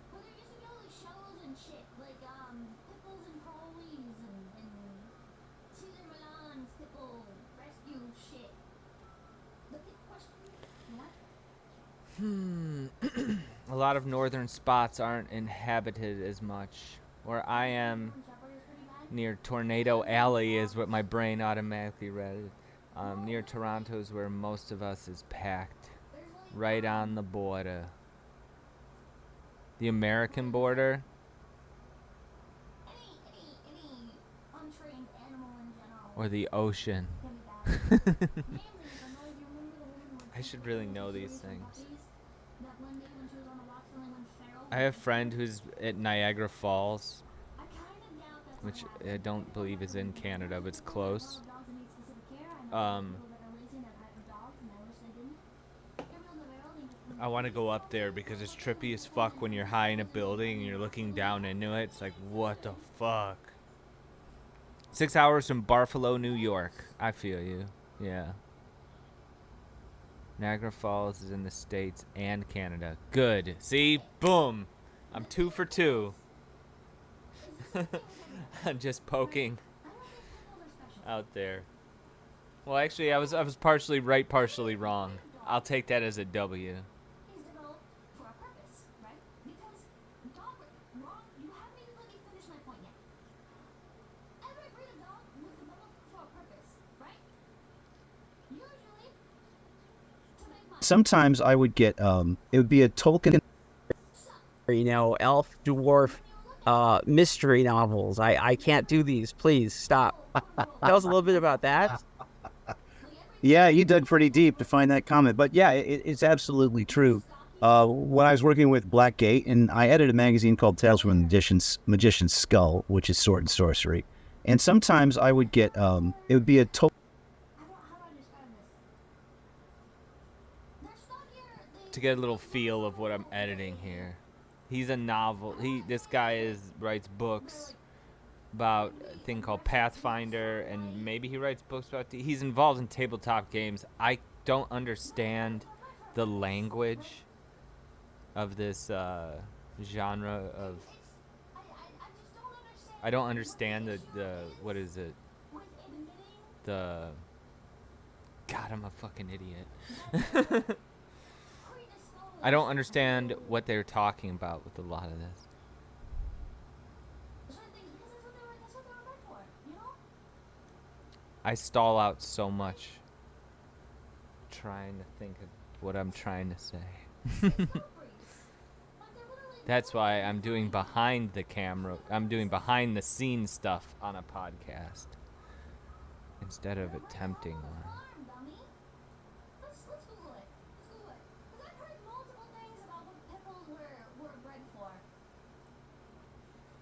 But there used to be all these shows and shit, like, Pickles and Crowleys and Caesar Milan's Pickle Rescue shit. The big question, what? A lot of northern spots aren't inhabited as much. Where I am Shepherd is pretty bad. near Tornado Alley is what my brain automatically read. Near Toronto is where most of us is packed. There's like Right on the border. The American border? Any untrained animal in general Or the ocean? can be bad. Namely, I don't know if you remember the woman who I should really know these things. that one day when she was on the rocks feeling when feral. I have a friend who's at Niagara Falls, I kind of doubt that's which what happened. I don't believe is in Canada, but it's close. Dogs that need specific care. I know Um, people that are lazy and have hyper dogs, and I wish they didn't. Every on the barrel, they I want to go up there because it's trippy as fuck when you're high in a building and you're looking down into it. It's like, what the fuck? 6 hours from Buffalo, New York. I feel you. Yeah. Niagara Falls is in the States and Canada. Good. See? Boom. I'm 2 for 2. I'm just poking out there. Well, actually, I was partially right, partially wrong. I'll take that as a W. is developed for a purpose, right? Because dog wrong. You haven't even let me finish my point yet. Every breed of dog was developed for a purpose, right? Usually to make money. Sometimes I would get it would be a Tolkien. You know, elf, dwarf, mystery novels. I can't do these. Please stop. Tell us a little bit about that. Yeah, you dug pretty deep to find that comment, but yeah, it's absolutely true. When I was working with Blackgate, and I edited a magazine called Tales from the Magician's Skull, which is sword and sorcery, and sometimes I would get it would be a Tolkien. How do I describe this? There's stuff here. To get a little feel of what I'm editing here. He's a novel. This guy writes books about a thing called Pathfinder, and maybe he writes books about. He's involved in tabletop games. I don't understand the language of this genre of. I just don't understand. I don't understand the what is it? With admitting The. God, I'm a fucking idiot. predisposed. I don't understand what they're talking about with a lot of this. Certain things because that's what they were meant for, you know? I stall out so much trying to think of what I'm trying to say. Like they're literally That's why I'm doing behind the camera. I'm doing behind the scenes stuff on a podcast instead of attempting one. alarm, dummy. Let's Google it. Let's Google it. Because I've heard multiple things about what pit bulls were bred for.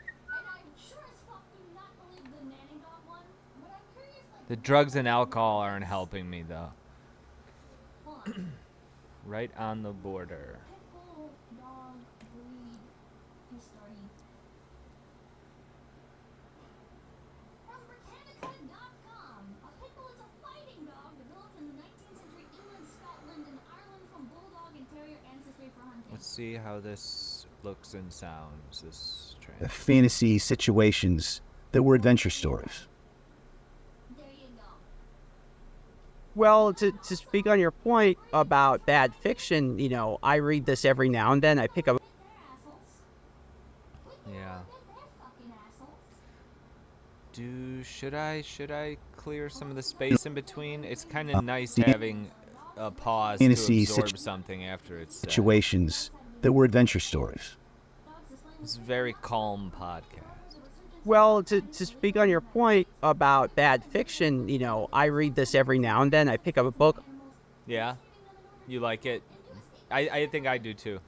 And I sure as fuck do not believe the nanny dog one. But I'm curious, like, The drugs and alcohol aren't helping me though. hold on. Right on the border. Pit bull dog breed history. From Britannica.com. A pit bull is a fighting dog developed in the 19th century England, Scotland, and Ireland from bulldog and terrier ancestry for hunting. Let's see how this looks and sounds. This trend. Fantasy situations that were adventure stories. There you go. Well, to speak on your point about bad fiction, you know, I read this every now and then. I pick up. They're assholes. Yeah. They're fucking assholes. Should I clear some of the space in between? It's kind of nice having a pause to Fantasy absorb something after it's said. Situations that were adventure stories. It's a very calm podcast. Well, to speak on your point about bad fiction, you know, I read this every now and then. I pick up a book. Yeah? You like it? I think I do too.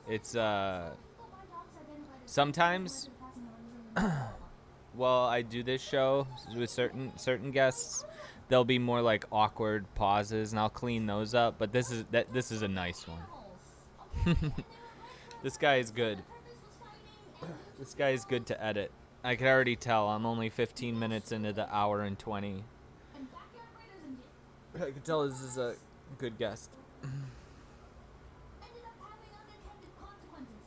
It's sometimes while I do this show with certain guests, there'll be more like awkward pauses and I'll clean those up, but this is a nice one. This guy is good. This guy is good to edit. I can already tell I'm only 15 minutes into the hour and 20. I can tell this is a good guest. Ended up having unintended consequences.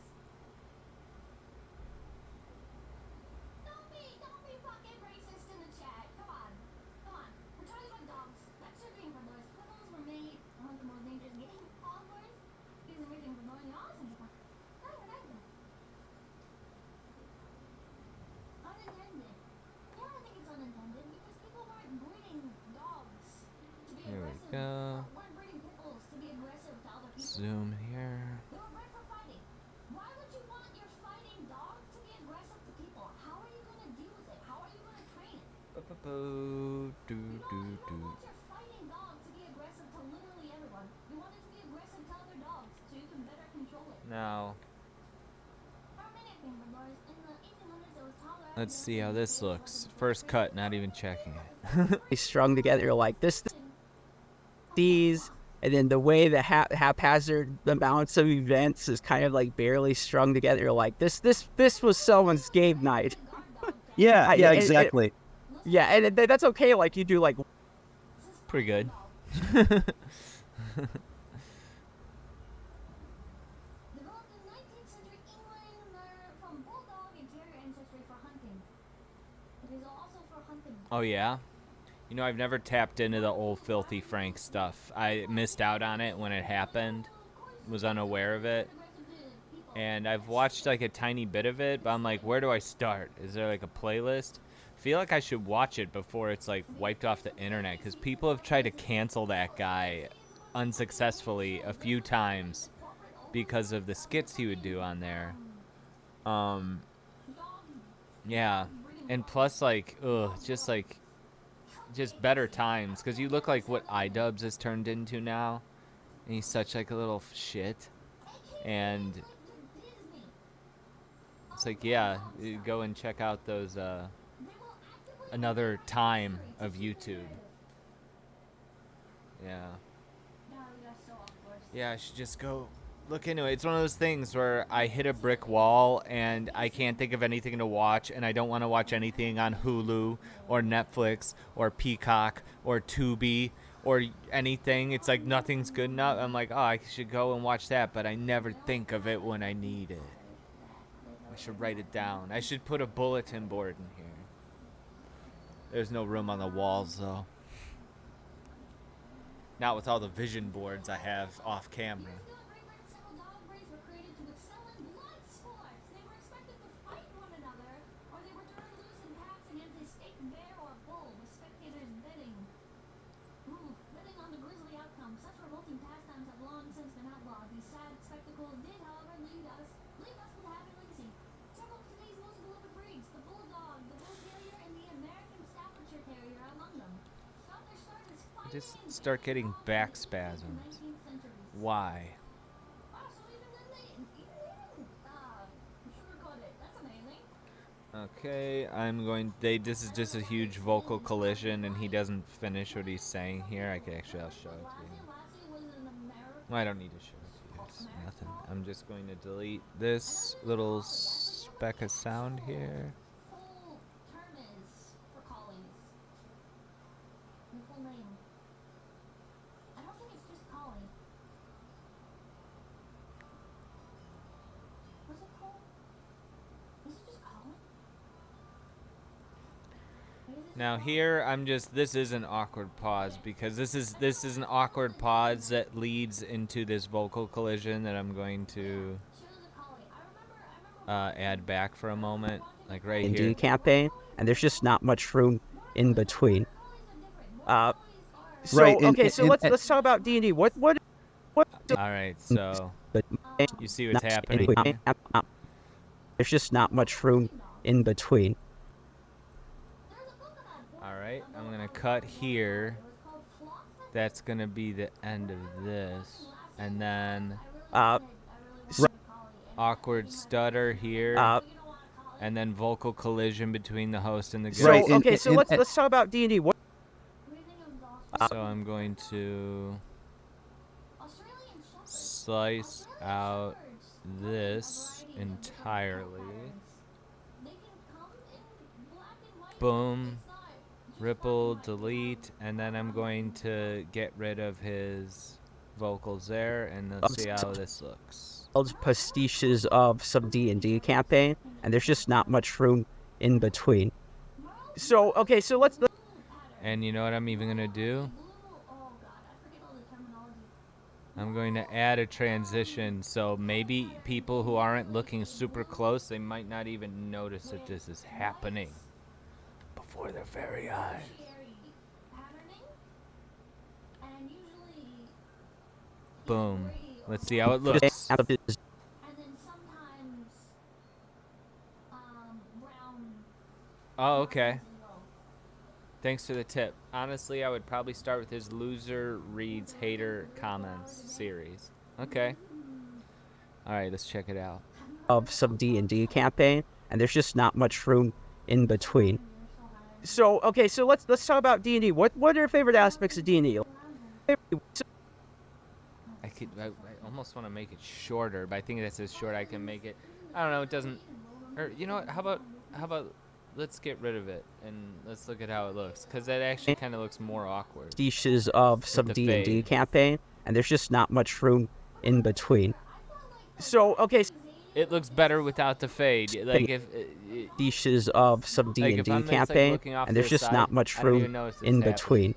Don't be fucking racist in the chat. Come on. We're talking about dogs. That's searching for those. Pit bulls were made among the most dangerous game toddlers. These are everything from knowing awesome. Unintended. Yeah, I think it's unintended because people weren't breeding dogs to be Here we aggressive. go. Weren't breeding pit bulls to be aggressive zoom here. They were bred for fighting. Why would you want your fighting dog to be aggressive to people? How are you going to deal with it? How are you going to train it? You don't want your fighting dog to be aggressive to literally everyone. You want it to be aggressive to other dogs so you can better control it. Now, For a minute, Penguin Boys, in the 1800s it was tolerant. let's see how this looks. First cut, not even checking it. They strung together like this, these, and then the way the haphazard amounts of events is kind of like barely strung together like this was someone's game night. Yeah, yeah, and- exactly. Yeah, and that's okay. Like you do like Pretty good. Developed in 19th century England, they're from bulldog and terrier ancestry for hunting. It is also for hunting. Oh yeah? You know, I've never tapped into the old Filthy Frank stuff. I missed out on it when it happened. Was unaware of it. And I've watched like a tiny bit of it, but I'm like, where do I start? Is there like a playlist? I feel like I should watch it before it's like wiped off the internet, because people have tried to cancel that guy unsuccessfully a few times because of the skits he would do on there. Yeah. And plus like, just better times, because you look like what iDubbbz has turned into now, and he's such like a little shit. And it's like, yeah, you go and check out those another time of YouTube. Yeah, I should just go look into it. It's one of those things where I hit a brick wall and I can't think of anything to watch, and I don't want to watch anything on Hulu or Netflix or Peacock or Tubi or anything. It's like nothing's good enough. I'm like, oh, I should go and watch that, but I never think of it when I need it. I should write it down. I should put a bulletin board in here. There's no room on the walls, though. Not with all the vision boards I have off camera. Several dog breeds were created to excel in blood sports. They were expected to fight one another, or they were turned loose in packs against a stake bear or bull, with spectators betting. Betting on the grisly outcome. Such revolting pastimes have long since been outlawed. These sad spectacles did, however, leave us with a happy legacy. Several of today's most beloved breeds, the bulldog, the bull terrier, and the American Staffordshire Terrier are among them. Got their start as I fighting just and start getting dogs back in the spasms. 19th century. Why? Wow, so even then they sugarcoat it. That's amazing. Okay, I'm going. This is just a huge vocal collision, and he doesn't finish what he's saying here. I'll show it to you. Lassie was an American. I don't need to show it to you. It's nothing. I'm just going to delete this little speck of sound here. Full term is for collies. The full name. I don't think it's just collie. What's it called? Is it just collie? Now here, this is an awkward pause, because this is an awkward pause that leads into this vocal collision that I'm going to She was a collie. I remember add back for a moment, like right D&D here. campaign, and there's just not much room in between. So Right, and- okay, so and- let's talk about D&D. What All right, so but you see what's not happening anyway, here? there's just not much room in between. All right, I'm gonna cut here. That's gonna be the end of this, and then Uh, awkward stutter here, uh, and then vocal collision between the host and the guest. so Right, and- okay, so and- let's talk about D&D. What So I'm going to slice out this entirely. Boom, ripple, delete, and then I'm going to get rid of his vocals there, and let's see how this looks. pastiches of some D&D campaign, and there's just not much room in between. So okay, so let's And you know what I'm even gonna do? I'm going to add a transition, so maybe people who aren't looking super close, they might not even notice that this is happening before their very eyes. Boom. Let's see how it looks. And then sometimes brown. Oh, okay. Thanks for the tip. Honestly, I would probably start with his Loser Reads Hater Comments series. Okay. All right, let's check it out. Of some D&D campaign, and there's just not much room in between. So okay, so let's talk about D&D. What are your favorite aspects of D&D? I almost want to make it shorter, but I think that's as short I can make it. I don't know. It doesn't. Or you know what? How about let's get rid of it and let's look at how it looks, because that actually kind of looks more awkward. Dishes of some the D&D fade. campaign, and there's just not much room in between. So okay, It looks better without the fade. Like if dishes of some like if D&D I'm just, like, campaign, looking off and to there's the just side, not much I don't even room notice it's in happening. between.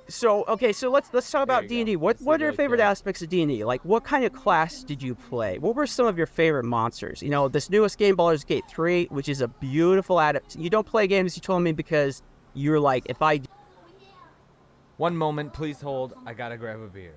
So okay, so let's talk There about you D&D. go. What Let's are leave it your right favorite there. aspects of D&D? Like, what kind of class did you play? What were some of your favorite monsters? You know, this newest game, Baldur's Gate 3, which is a beautiful adaptation. You don't play games, you told me, because you're like, if I One moment, please hold. I gotta grab a beer.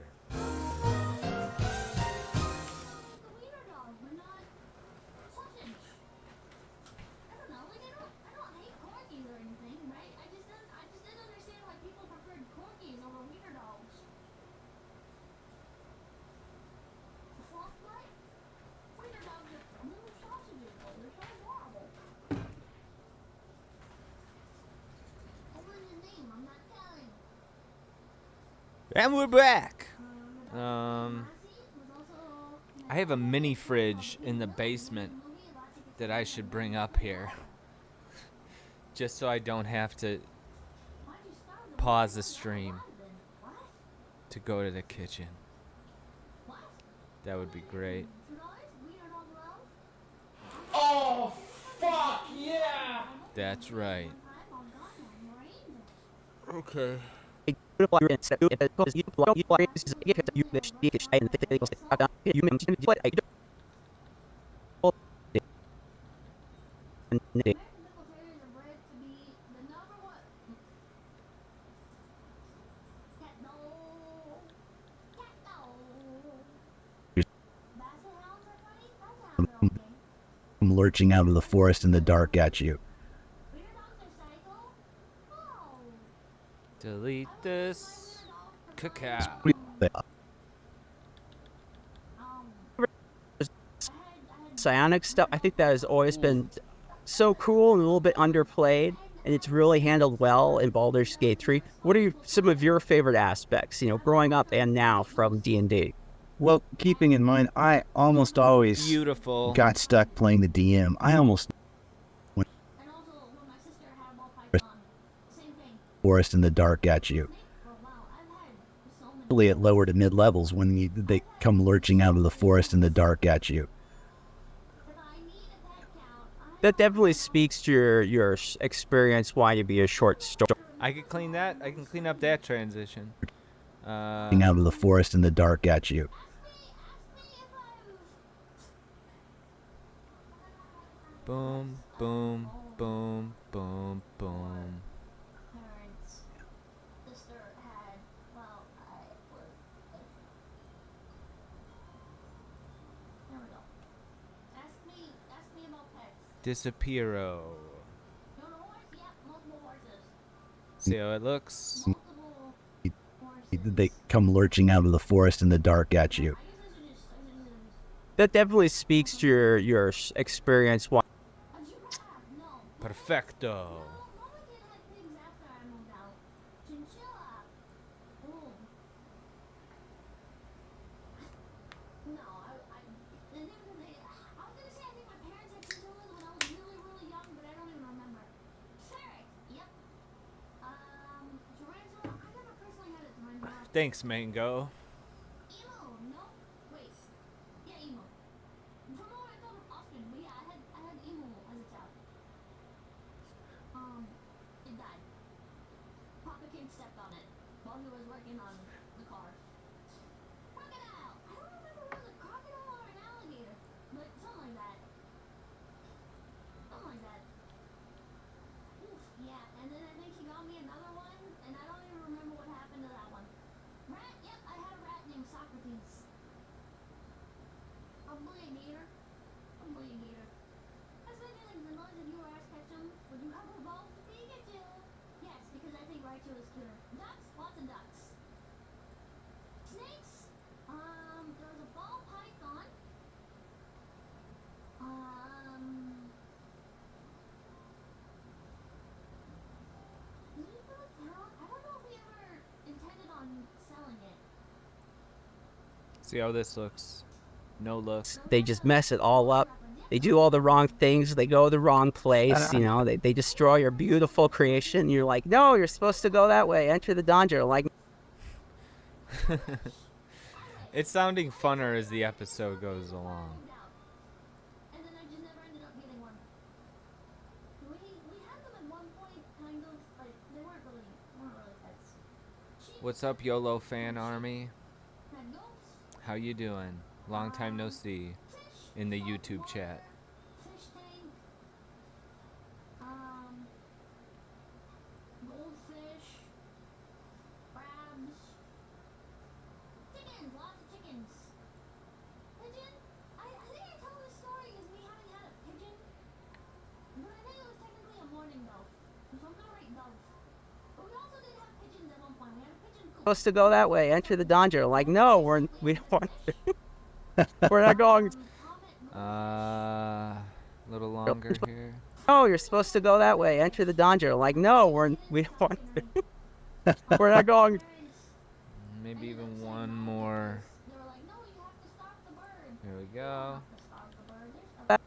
And we're back. I have a mini fridge in the basement that I should bring up here, just so I don't have to pause the stream to go to the kitchen. That would be great. Oh, fuck yeah! That's right. Okay. I'm lurching out of the forest in the dark at you. Delete this. Cacao. psionic stuff, I think that has always been so cool and a little bit underplayed, and it's really handled well in Baldur's Gate 3. What are some of your favorite aspects, you know, growing up and now from D&D? Well, keeping in mind, I almost always Beautiful. got stuck playing the DM. I almost went forest in the dark at you. At lower to mid levels when they come lurching out of the forest in the dark at you. That definitely speaks to your experience wanting to be a short story. I can clean that. I can clean up that transition. Out of the forest in the dark at you. Boom, boom, boom, boom, boom. Disappearo. See how it looks? They come lurching out of the forest in the dark at you. That definitely speaks to your experience. Perfecto. Thanks, Mango. Raichu is cuter. Ducks, lots of ducks. Snakes. There was a ball python. Did we put a count? I don't know if we ever intended on selling it. See how this looks. No looks. They just mess it all up. They do all the wrong things. They go the wrong place. You know, they destroy your beautiful creation. You're like, no, you're supposed to go that way. Enter the danger. Like, It's sounding funner as the episode goes along. And then I just never ended up getting one. We had them at one point, kind of, like, they weren't really pets. What's up, YOLO fan army? Had goats, How you doing? Long time no see fish, in the YouTube chat. fish tank, goldfish, crabs, chickens, lots of chickens. Pigeon? I think I told this story because we haven't had a pigeon, but I think it was technically a mourning dove, so I'm gonna rate dove. But we also did have pigeons at one point. We had a pigeon coop. supposed to go that way. Enter the danger. Like, no, we don't want to. We're not going. A little longer here. No, you're supposed to go that way. Enter the danger. Like, no, we don't want to. We're not going. Maybe even one more. They were like, no, you have to stop the bird. Here we go. Stop the bird. There's stuff to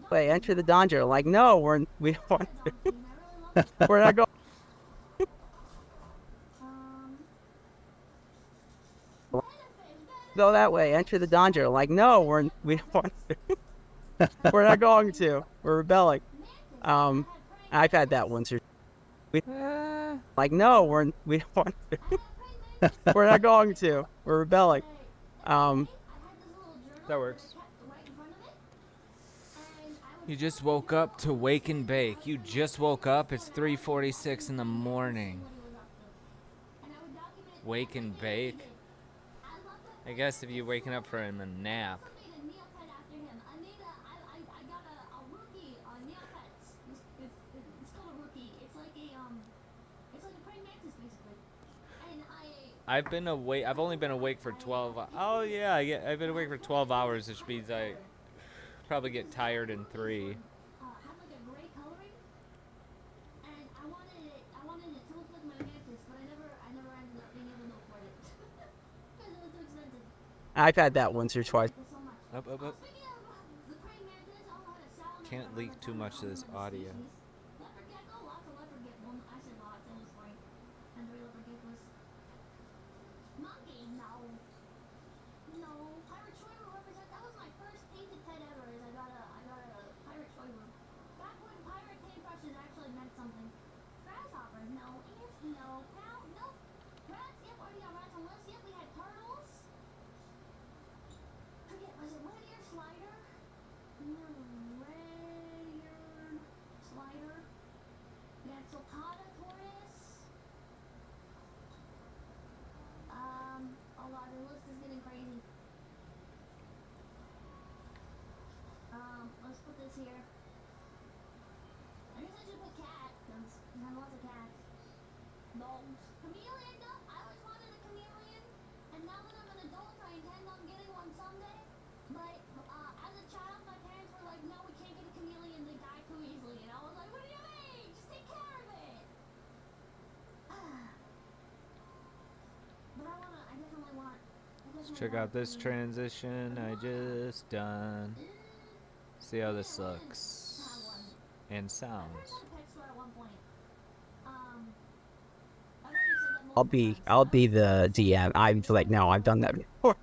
do. Way, enter the danger. Like, no, we don't want to. Donkey, and I really love We're not going. Go that way. Enter the danger. Like, no, we don't want to. We're not going to. We're rebelling. I've had that once or. Like, no, we don't want to. We're not going to. We're rebelling. That works. You just woke up to wake and bake. You just woke up. It's 3:46 in the morning. Wake and bake. I guess if you're waking up from a nap. I've been awake. I've only been awake for 12. Oh yeah, I've been awake for 12 hours, which means I probably get tired in 3. Had like a gray coloring, and I wanted it to look like my mantis, but I never ended up being able to afford it because it was too expensive. I've had that once or twice. There's so much. Up. Speaking of the praying mantis, I had a salamander. Can't leak too much of this audio. Leopard gecko, lots of leopard gecko. Well, I said lots. It was great. And 3 leopard geckos. Monkey, no. Pirate Troiver represent. That was my first painted pet ever. Is I got a pirate Troiver. Back when pirate paintbrushes actually meant something. Grasshopper, no. Ants, no. Cow, nope. Rats, yep. Already got rats on the list. Yep. We had turtles. Forget, was it red ear slider? No, red ear slider. We had sulcata tortoise. Oh god, the list is getting crazy. Let's put this here. I guess I should put cat, because I have lots of cats. Dogs. Chameleon, no, I always wanted a chameleon, and now that I'm an adult, I intend on getting one someday. But, as a child, my parents were like, no, we can't get a chameleon, they die too easily. And I was like, what do you mean? Just take care of it! But I definitely want. Let's check out this transition I just done. See how this looks and sounds. I'll be the DM. I'm like, no, I've done that before.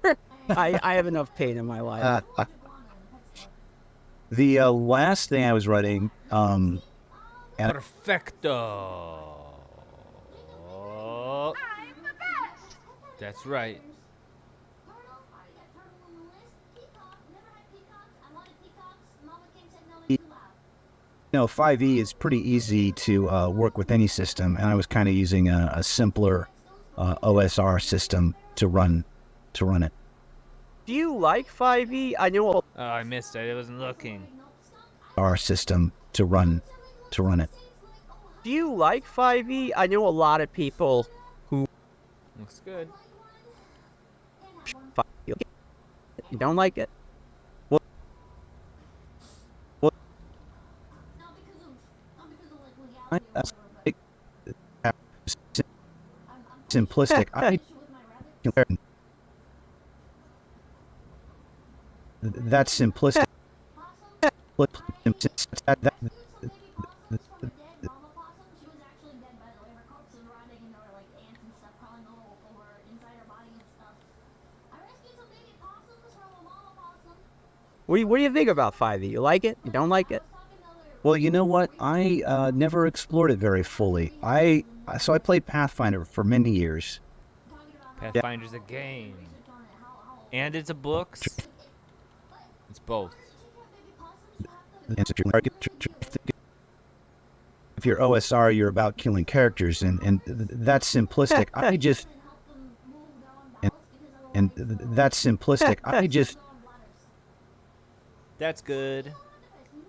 I have enough pain in my life. The last thing I was writing, and Perfecto. That's right. no, 5e is pretty easy to work with any system, and I was kind of using a simpler OSR system to run it. Do you like 5e? I know. Oh, I missed it. I wasn't looking. Our system to run it. Do you like 5e? I know a lot of people who Looks good. you don't like it. Well, well, Not because of like I, legality or that's whatever, but like, I'm simplistic. I issue with my rabbit. compare that's simplistic. Possum. That, Rescued some baby possums from a dead mama possum. She was actually dead, by the way. Her corpse was rotting, and there were like ants and stuff crawling all over inside her body and stuff. I rescued some baby possums from a mama possum. What do you think about 5e? You like it? You don't like it? well, you know what? I never explored it very fully. So I played Pathfinder for many years. Pathfinder's a game. And it's a books. It's both. If you're OSR, you're about killing characters, and that's simplistic. That's simplistic. That's good.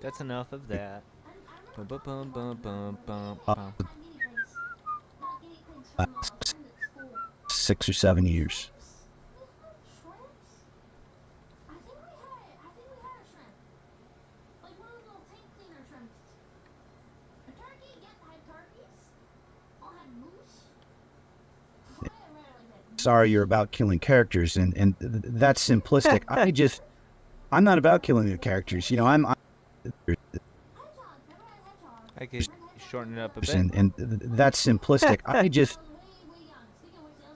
That's enough of that. Bum, bum, bum, bum, bum, bum, bum. 6 or 7 years. I think we had a shrimp. Like one of those little tank cleaner shrimps. A turkey, yeah, I had turkeys. All had moose. Sorry, you're about killing characters, and that's simplistic. I'm not about killing the characters. You know, Hedgehogs, never had hedgehogs. I could shorten it up a bit. and that's simplistic. I was way young. Speaking of which, they also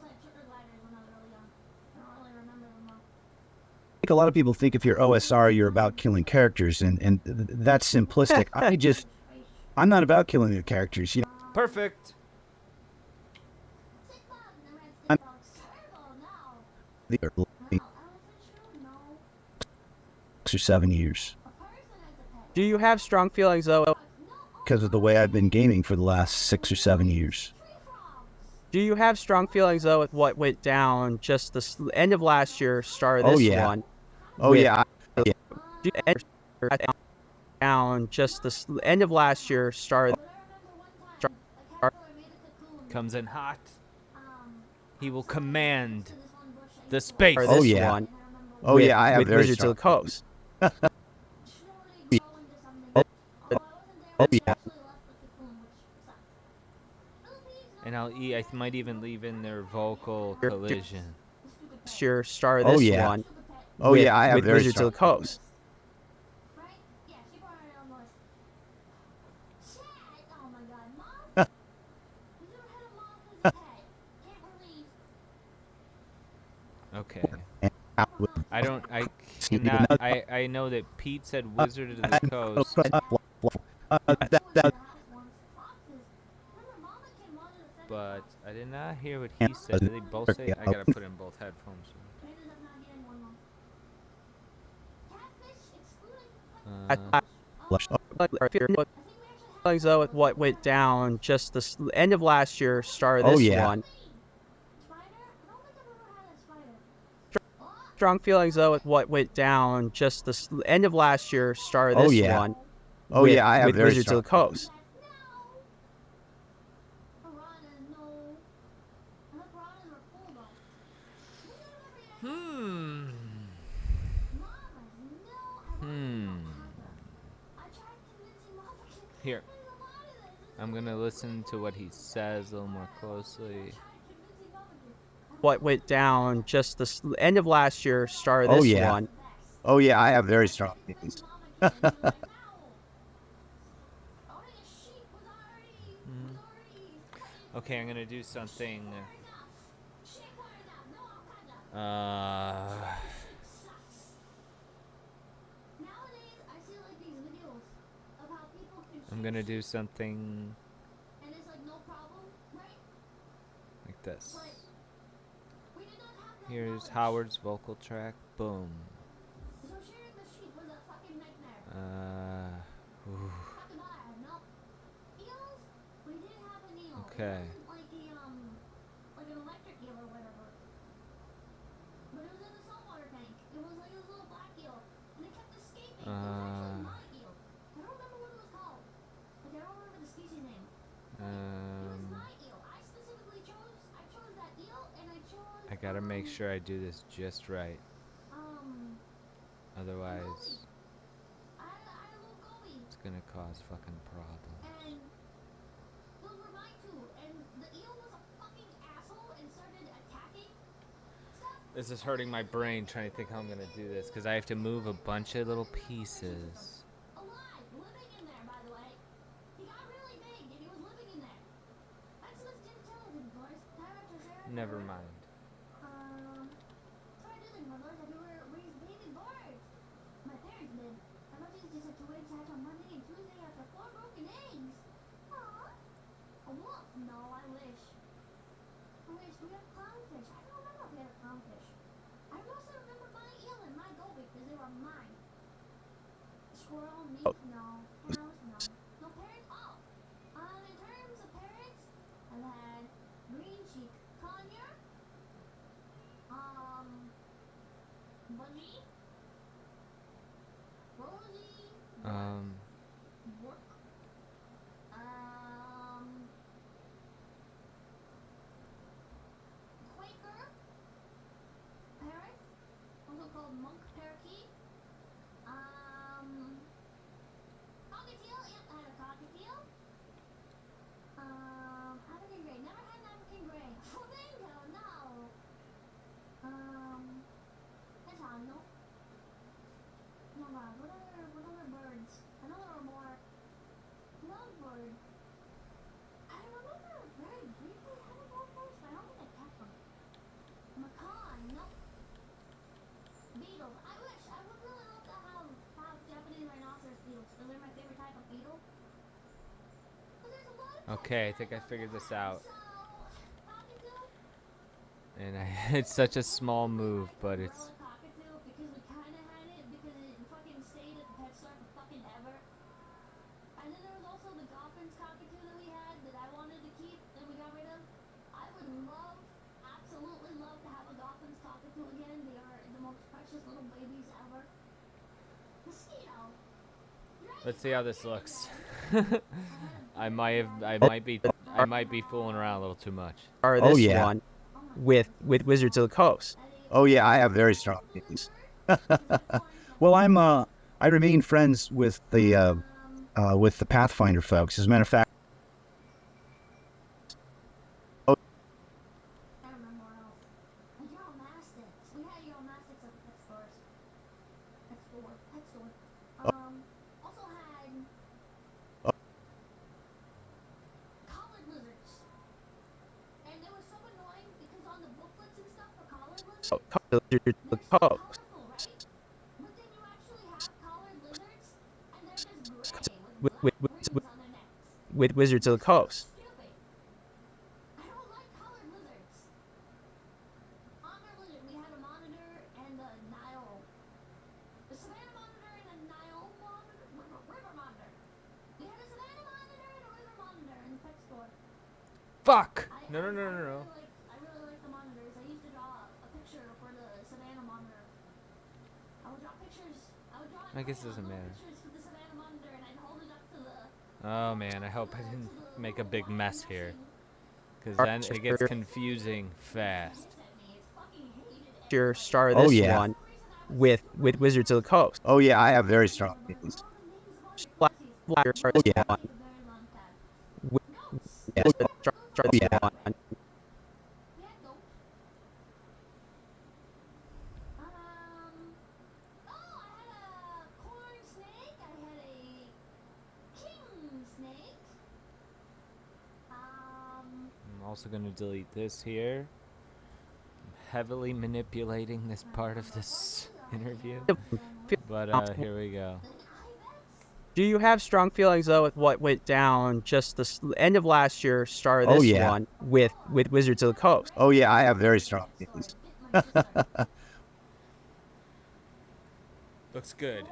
had sugar gliders when I was really young. I don't really remember them though. think a lot of people think if you're OSR, you're about killing characters, and that's simplistic. I'm not about killing the characters. You know, Perfect. Sick bug, never had I'm- sick bugs. Turtle, no. the No. Elephant shrew, no. 6 or 7 years A person as a pet. Do you have strong feelings though? No. because of the way I've been gaming for the last 6 or 7 years. Tree frogs. Do you have strong feelings though with what went down just the end of last year, start of this yeah. one? Oh With- yeah, Do you- down just the end of last year, start of But I remember one time, a caterpillar made a cocoon. Comes in hot. Um, He will command to this one bush and the it space. or Oh, this yeah. one. and I remember oh with, yeah, I have with very Wizards strong. of the Coast. slowly grow into something. Although I wasn't there, Oh, we yeah. actually left the cocoon, which sucked. Philippines, And I might even leave in their vocal collision. Last year, start of Oh, this yeah. one. Oh with, yeah, I have with very Wizards strong. of the Coast. right? Yeah, she brought her own voice. Shit! Oh my god, mom? We never had a mom as a pet. Can't believe. Okay. I don't. I See, cannot. no- I know that Pete said Wizard of the Coast, I was in the house once. Foxes. Remember, mama came onto the fence. but I did not hear what he said. Did they both say? I gotta put in both headphones. We ended up not getting one mom. Catfish, excluding. Uh, I think we actually had Feelings though with what went down just the end of last year, start of Oh, this yeah. one. spider. I don't think I've ever had a spider. Oh, Strong feelings though with what went down just the end of last year, start of Oh, this yeah. one. Oh with, yeah, I have with very Wizards strong. of the Coast. no. Piranhas, no. I thought piranhas were cool though. We never had hmm. llamas. No, I Hmm. I tried convincing mama to Here, there's a lot of this. I'm gonna listen to what he says a little more closely. Convincing mama to. What went down just the end of last year, start of Oh, this yeah. one. Oh yeah, I have very strong feelings. Okay, I'm gonna do something. Uh, Nowadays, I see like these videos of how people can I'm shoot gonna do sheep, something and it's like no problem, right? like this. But we did not have that Here's knowledge. Howard's vocal track. Boom. So sharing the sheep was a fucking nightmare. Ooh. Fucking bad, no. Eels, we did have an eel. Okay. It wasn't like an electric eel or whatever. But it was in a saltwater tank. It was like this little black eel, and it kept escaping. It was actually not an eel. I don't remember what it was called. Like I don't remember the species name. I gotta make sure I do this just right. Otherwise, it's gonna cause fucking problems. And those were mine too. And the eel was a fucking asshole and started attacking stuff. This is hurting my brain trying to think how I'm gonna do this because I have to move a bunch of little pieces. Alive, living in there, by the way. He got really big and he was living in there. Maximus didn't tell him, boys. Never mind. So I didn't know that we were raised baby birds. My parents did. I thought these just had to wait to hatch on Monday and Tuesday after 4 broken eggs. Aww. A wolf? No, I wish. We had clownfish. I don't remember if we had a clownfish. I also remember my eel and my goat because they were mine. Squirrel, meat? No. Cows? No. No parents? Oh. In terms of parents, I've had green cheek conure. Bunny. Rosie. Work. Quaker. Parrot. Also called monk parakeet. Cockatiel. Yep, I had a cockatiel. African gray. Never had an African gray. Flamingo. No. Hedgehog. No. No, what other birds? I know there were more. Lovebird. I remember very briefly having lovebirds, but I don't think I kept them. Macaw. Nope. Beetles. I wish. I would really love to have Japanese rhinoceros beetles because they're my favorite type of beetle. But there's a lot of Okay, I think I figured this out. So, cockatoo. And it's such a small move, but it's... Cockatoo because we kind of had it because it fucking stayed at the pet store for fucking ever. And then there was also the Goffins cockatoo that we had that I wanted to keep that we got rid of. I would love, absolutely love to have a Goffins cockatoo again. They are the most precious little babies ever. Mosquito. Let's see how this looks. I might be fooling around a little too much. Or Oh, this yeah. one with Wizards of the Coast. Oh yeah, I have very strong feelings. Well, I remain friends with the Pathfinder folks. As a matter of fact, I don't remember what else. And Euromastics. We had Euromastics at the pet stores. Pet store. Also had collared lizards. And it was so annoying because on the booklets and stuff for collared lizards, So, Wizards of the Coast. colorful, right? But then you actually have collared lizards and they're just gray with With- black with- rings on their necks. With Wizards of the Coast. Stupid. I don't like colored lizards. Honor lizard, we had a monitor and a Nile. The Savannah monitor and a Nile monitor. River monitor. We had a Savannah monitor and a river monitor in the pet store. Fuck! I No. really like the monitors. I used to draw a picture for the Savannah monitor. I would draw pictures. I guess it doesn't matter. Pictures for the Savannah monitor and I'd hold it up to the Oh man, I hope I didn't make a big mess here. Because then it gets confusing fast. Your star Oh, this yeah. one with Wizards of the Coast. oh yeah, I have very strong feelings. Flyer star Oh, this yeah. one. Yeah. Star this yeah. one. I had a corn snake. I had a king snake. I'm also going to delete this here. I'm heavily manipulating this part of this interview. But here we go. Do you have strong feelings though with what went down just the end of last year? Star Oh, this yeah. one with Wizards of the Coast. Oh yeah, I have very strong feelings. Looks good.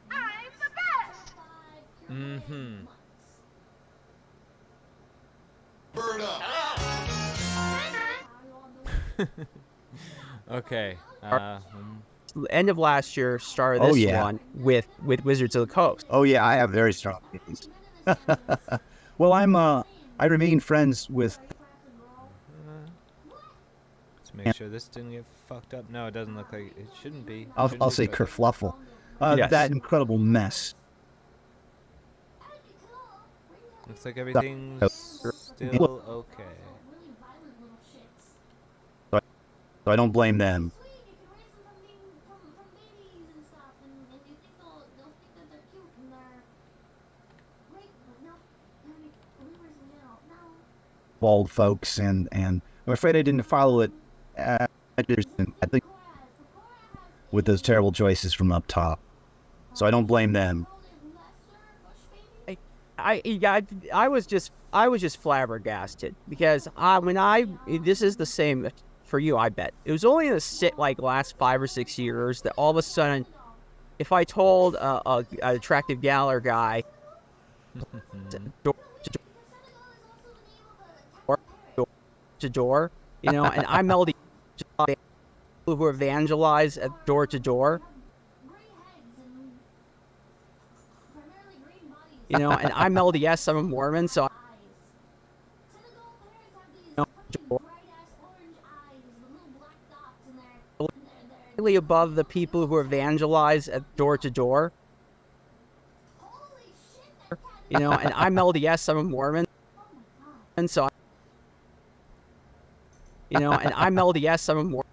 I'm the best. Mm-hmm. Bird up. Okay. End of last year, star Oh, this yeah. one with Wizards of the Coast. Oh yeah, I have very strong feelings. Well, I remain friends with It's Just make sure this didn't get fucked up. No, it doesn't look like it shouldn't be. I'll say kerfluffle. Yes. That incredible mess. Looks like everything's still okay. So I don't blame them. Bald folks, and I'm afraid I didn't follow it with those terrible choices from up top. So I don't blame them. I was just flabbergasted because this is the same for you, I bet. It was only in the last 5 or 6 years that all of a sudden, if I told an attractive gal or guy door to door, you know, and I melody people who evangelize at door to door, you know, and I'm LDS, I'm a Mormon, so slightly above the people who evangelize at door to door, you know, and I'm LDS, I'm a Mormon, and so, you know, and I'm LDS, I'm a Mormon.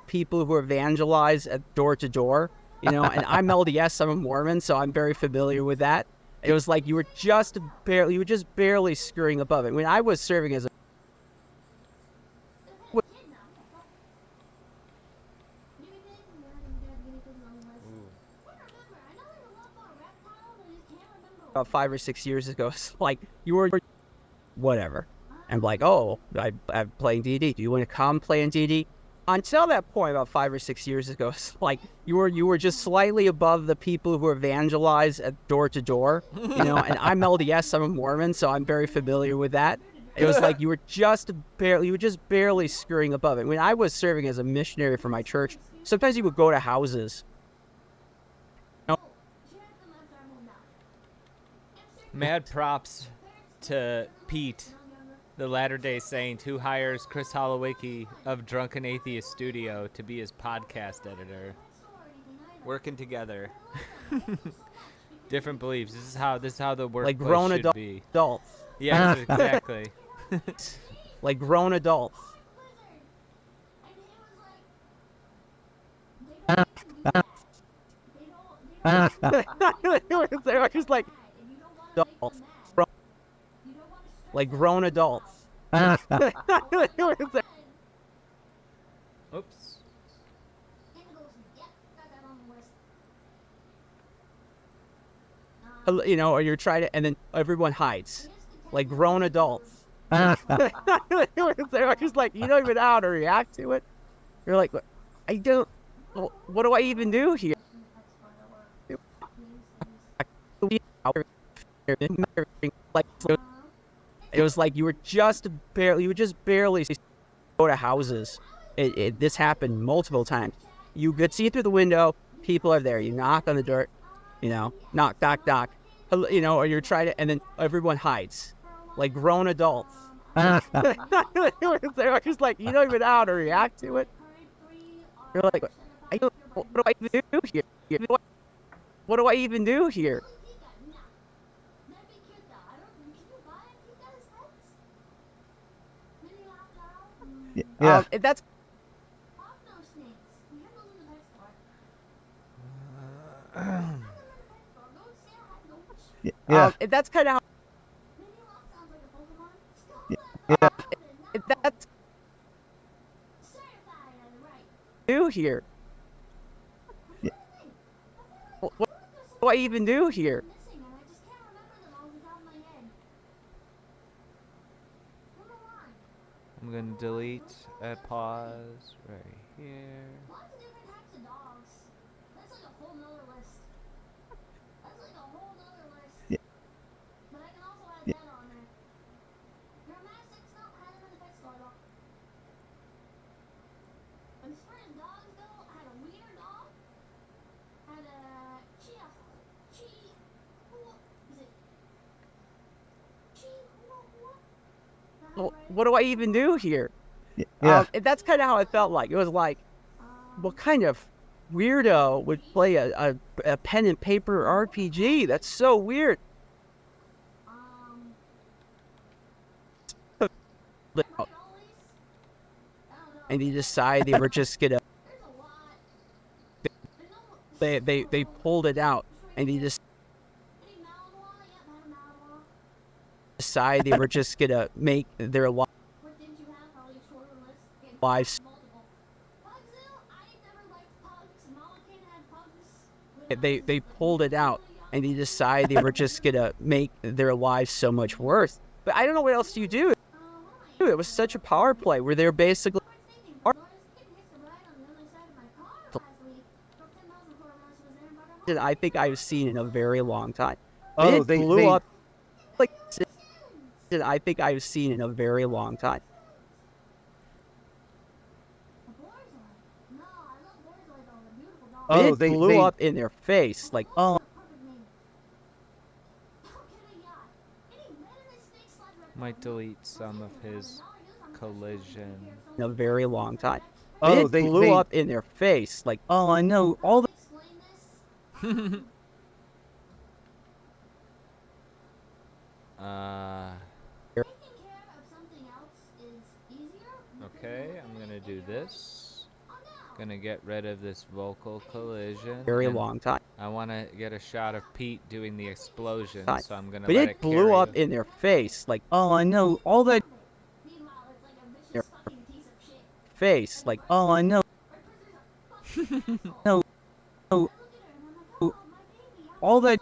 People who evangelize at door to door, you know, and I'm LDS, I'm a Mormon, so I'm very familiar with that. It was like you were just barely screwing above it. When I was serving as a about 5 or 6 years ago, it's like you were whatever. And like, oh, I'm playing D&D. Do you want to come play in D&D? Until that point, about 5 or 6 years ago, it's like you were just slightly above the people who evangelize at door to door, you know. And I'm LDS, I'm a Mormon, so I'm very familiar with that. It was like you were just barely screwing above it. When I was serving as a missionary for my church, sometimes you would go to houses. Mad props to Pete, the Latter-day Saint, who hires Chris Holowicki of Drunken Atheist Studio to be his podcast editor. Working together. Different beliefs. This is how the workplace Like grown should be. adults. Yes, exactly. Like grown adults. They're just like adults. Like grown adults. Oops. You know, or you're trying to, and then everyone hides. Like grown adults. They're just like, you don't even know how to react to it. You're like, I don't, what do I even do here? Like, it was like you were just barely go to houses. This happened multiple times. You could see through the window, people are there. You knock on the door, you know, knock, knock, knock. You know, or you're trying to, and then everyone hides. Like grown adults. They're just like, you don't even know how to react to it. You're like, what do I even do here? What do I even do here? Yeah. That's Yeah. that's kind of how. Yeah. That's do here. What do I even do here? I'm going to delete a pause right here. Lots of different types of dogs. That's like a whole nother list. Yeah. But I can also add Yeah. that on there. Dramatics don't have them in the pet store though. As far as dogs go, I had a wiener dog. Had a well, what do I even do here? Yeah. And that's kind of how I felt like. It was like, what kind of weirdo would play a pen and paper RPG? That's so weird. And they decided they were just gonna. They pulled it out, and they just decided they were just gonna make their lives. They pulled it out, and they decided they were just gonna make their lives so much worse. But I don't know what else you do. It was such a power play where they're basically. I think I've seen in a very long time. Oh, It they blew up. Like I think I've seen in a very long time. Oh, It they blew up in their face. Like, Oh, Might delete some of his collision. in a very long time. Oh, It blew up in their face. Like, Oh, I know all the. Okay, I'm gonna do this. Gonna get rid of this vocal collision. very and long time. I want to get a shot of Pete doing the explosion, Time. so I'm gonna But let it blew carry up in their face. Like, Oh, I know all that. face. Like, Oh, I know. No. Oh, all that.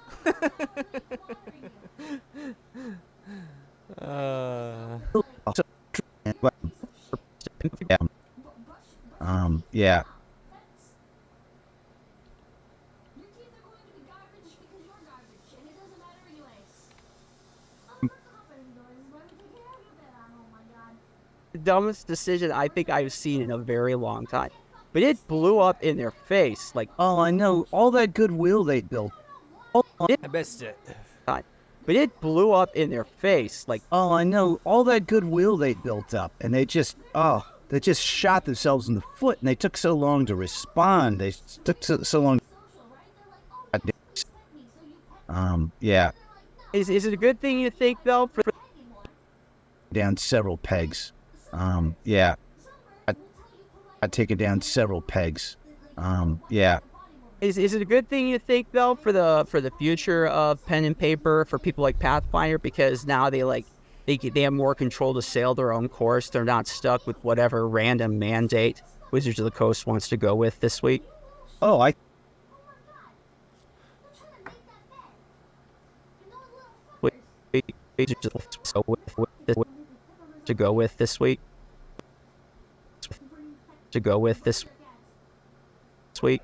Yeah. the dumbest decision I think I've seen in a very long time. But it blew up in their face. Like, Oh, I know all that goodwill they built. I missed it. time. But it blew up in their face. Like, Oh, I know all that goodwill they built up, and they just shot themselves in the foot, and they took so long to respond. They took so long. Yeah, is it a good thing you think though? down several pegs. Yeah, I'd take it down several pegs. Yeah. Is it a good thing you think though for the future of pen and paper for people like Pathfinder, because now they have more control to sail their own course. They're not stuck with whatever random mandate Wizards of the Coast wants to go with this week. Oh, I. Wizards of the Coast to go with this week. To go with this week.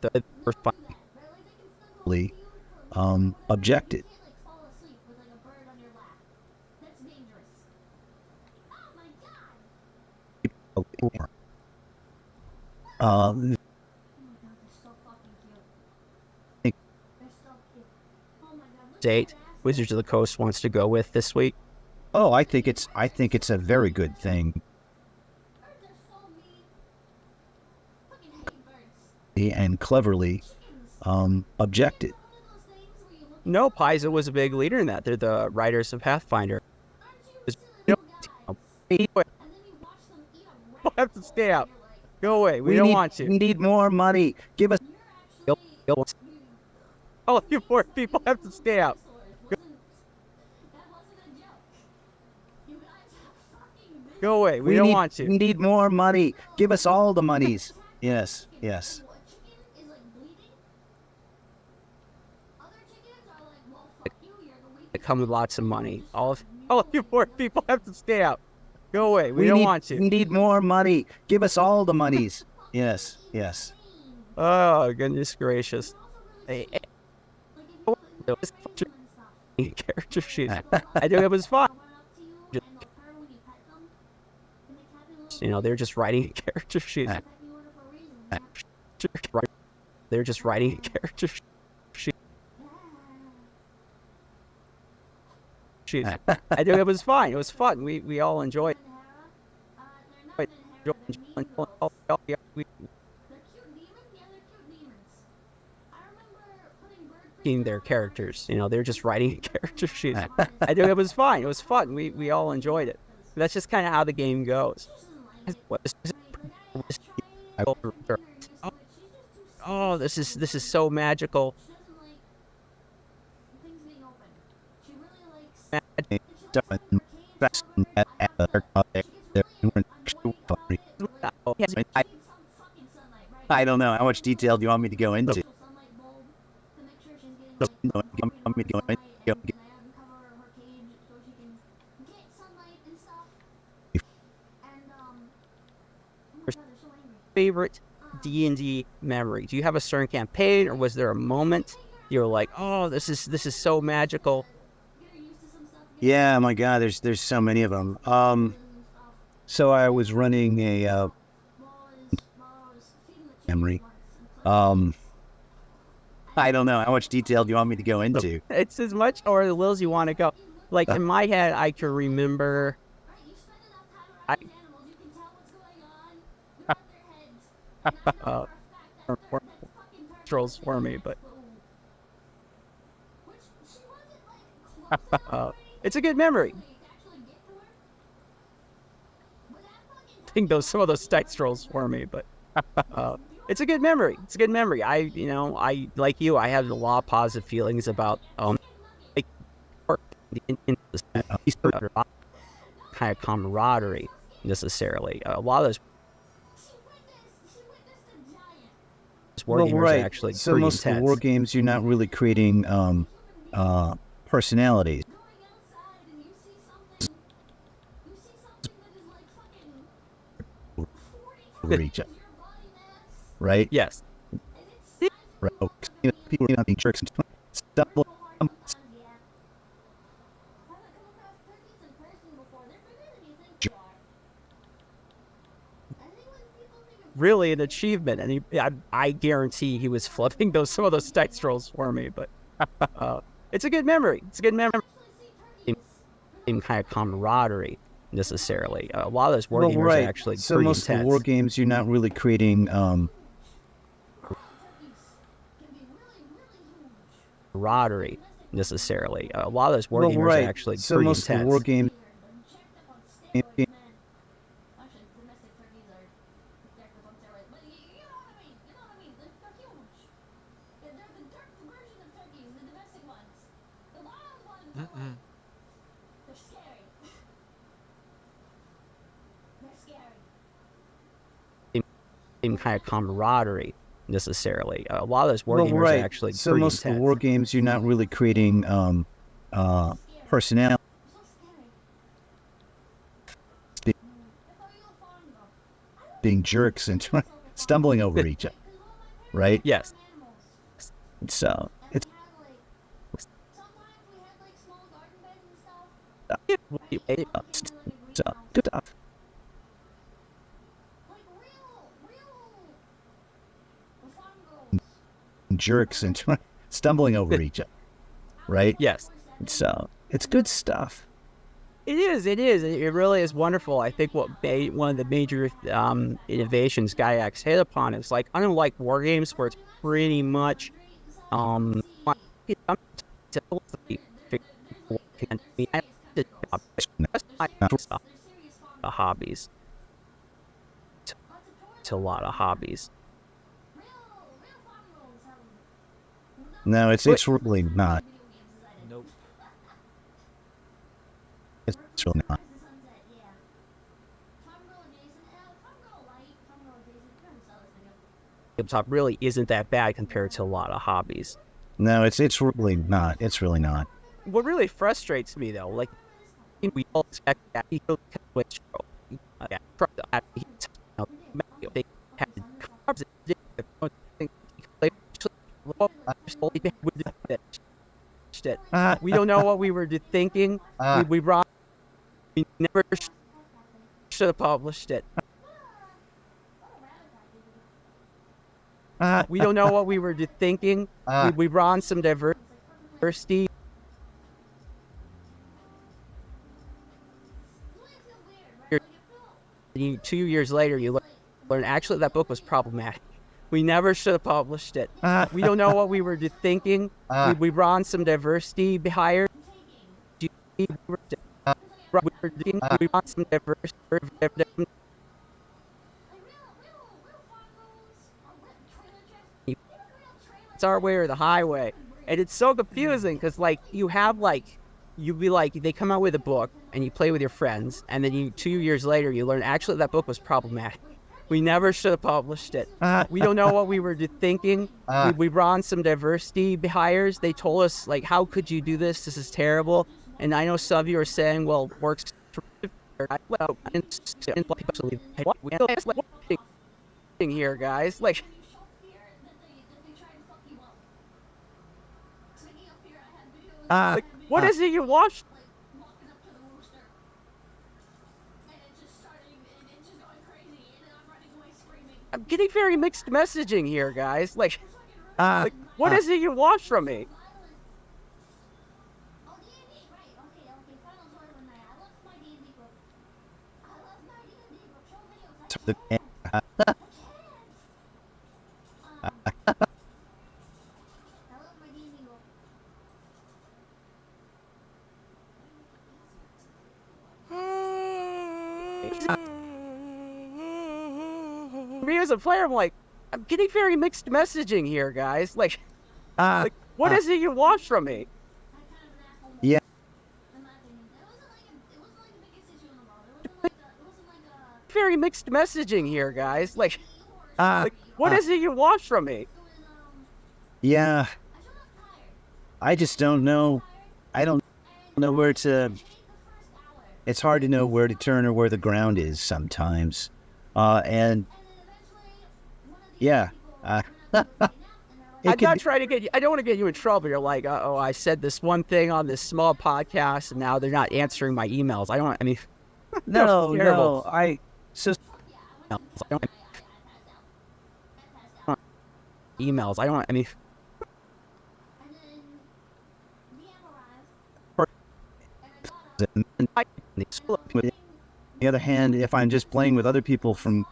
The first Objected. date Wizards of the Coast wants to go with this week. Oh, I think it's a very good thing. And cleverly objected. No, Paizo was a big leader in that. They're the writers of Pathfinder. People have to stay out. Go away. We don't want We to. need more money. Give us. Oh, you poor people have to stay out. Go away. We don't want to. We need more money. Give us all the monies. Yes. Yes. It comes with lots of money. Oh, you poor people have to stay out. Go away. We don't want to. We need more money. Give us all the monies. Yes. Yes. Oh, goodness gracious. Character sheet. I think it was fun. You know, they're just writing character sheets. They're just writing a character sheet. I think it was fine. It was fun. We all enjoyed it. They're cute demons. Yeah, they're cute demons. I remember putting bird Their characters, they're just writing a character sheet. I think it was fine. It was fun. We all enjoyed it. That's just kind of how the game goes. Oh, this is so magical. She doesn't like things being open. She really likes I don't know. How much detail do you want me to go into? sunlight bulb to make sure she's getting Want me to go into? and I have them cover her cage so she can get sunlight and stuff. And oh my god, they're so angry. Favorite D&D memory? Do you have a certain campaign, or was there a moment you were like, oh, this is so magical? Get her used to some stuff. Yeah, my God, there's so many of them. So I was running a memory. I don't know. How much detail do you want me to go into? It's as much or as little as you want to go. Like in my head, I can remember. Right, you spend enough time around these animals, you can tell what's going on throughout their heads. And I know for a fact that fucking Trolls for me, but which she wasn't like close enough it's a good memory. to actually get to her. But that fucking I think some of those dice trolls for me, but it's a good memory. It's a good memory. I like you. I have a lot of positive feelings about like kind of camaraderie necessarily. A lot of those she witnessed a giant. war games are actually So pretty most of the intense. war games, you're not really creating personalities. Going outside and you see something that is like fucking 40 For each other, times your body mass. right? Yes. And it's Right. People are not being jerks and stuff. so hard sometimes, yeah. I haven't come across turkeys in person before. They're bigger than you think they are. I think when people think of Really an achievement, and I guarantee he was flipping some of those dice trolls for me. But it's a good memory. It's a good memory. turkeys, Same kind of camaraderie necessarily. A lot of those war games are actually So pretty most of intense. the war games, you're not really creating turkeys can be really, really huge. Camaraderie necessarily. A lot of those war games are actually So pretty most of the intense. war games, They're jacked up on steroids, man. Actually, domestic turkeys are jacked up on steroids, but you know what I mean. You know what I mean. They're huge. They're the dirt version of turkeys, the domestic ones. The wild ones are like, they're scary. They're scary. Same kind of camaraderie necessarily. A lot of those war games are actually So pretty most of the intense. war games, you're not really creating personality. So scary. Be- If I go farm though, being jerks and stumbling over each other, because all my parents right? Yes. animals. So And it's we had like, sometimes we had like small garden beds and stuff. so good stuff. Like real farm girls. Jerks and stumbling over each other, right? Yes. So it's good stuff. It is. It is. It really is wonderful. I think one of the major innovations Gaiax hit upon is like, unlike war games where it's pretty much hobbies. To a lot of hobbies. Real farm girls have No, it's really not. video games as I did. Nope. It's really not. The sunset, yeah. Farm girl adjacent, farm girl light, farm girl adjacent. You're gonna sell this video. Tabletop really isn't that bad compared to a lot of hobbies. No, it's really not. It's really not. What really frustrates me though, like we all expect that he could switch. They had carbs. We don't know what we were thinking. We never should have published it. We don't know what we were thinking. We brought on some diversity. You, 2 years later, you learn actually that book was problematic. We never should have published it. We don't know what we were thinking. We brought on some diversity hires. We brought some diversity. It's our way or the highway. And it's so confusing because, like, you have, like, you'd be like, they come out with a book and you play with your friends, and then you 2 years later, you learn actually that book was problematic. We never should have published it. We don't know what we were thinking. We brought on some diversity hires. They told us, like, how could you do this? This is terrible. And I know some of you are saying, well, works for here, guys. Like, what is it you watched? I'm getting very mixed messaging here, guys. Like, what is it you want from me? Me as a player, I'm like, I'm getting very mixed messaging here, guys. Like, what is it you want from me? Yeah. Very mixed messaging here, guys. Like, what is it you want from me? Yeah. I just don't know. I don't know where to. It's hard to know where to turn or where the ground is sometimes. And yeah. I'm not trying to get you. I don't want to get you in trouble. You're like, oh, I said this one thing on this small podcast, and now they're not answering my emails. I mean, no. Emails. I mean. On the other hand, if I'm just playing with other people from,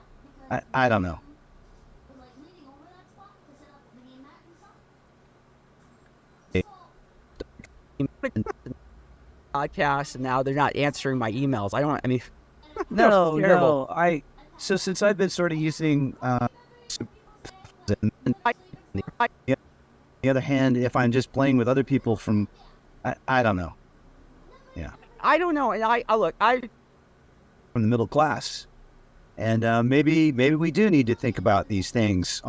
I don't know. Podcast, and now they're not answering my emails. I mean, No. So since I've been sort of using, on the other hand, if I'm just playing with other people from, I don't know. Yeah. I don't know. And I From the middle class, and maybe we do need to think about these things.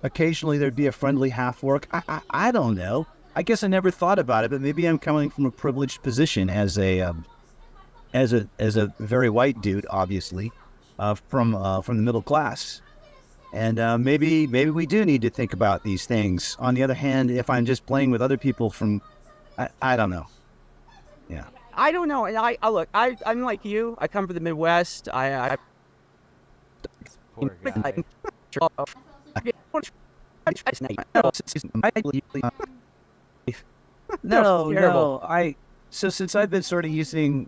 Occasionally there'd be a friendly half work. I don't know. I guess I never thought about it, but maybe I'm coming from a privileged position as a very white dude, obviously, from the middle class, and maybe we do need to think about these things. On the other hand, if I'm just playing with other people from, I don't know. Yeah. I don't know. And I'm like you. I come from the Midwest. Poor guy. No. So since I've been sort of using,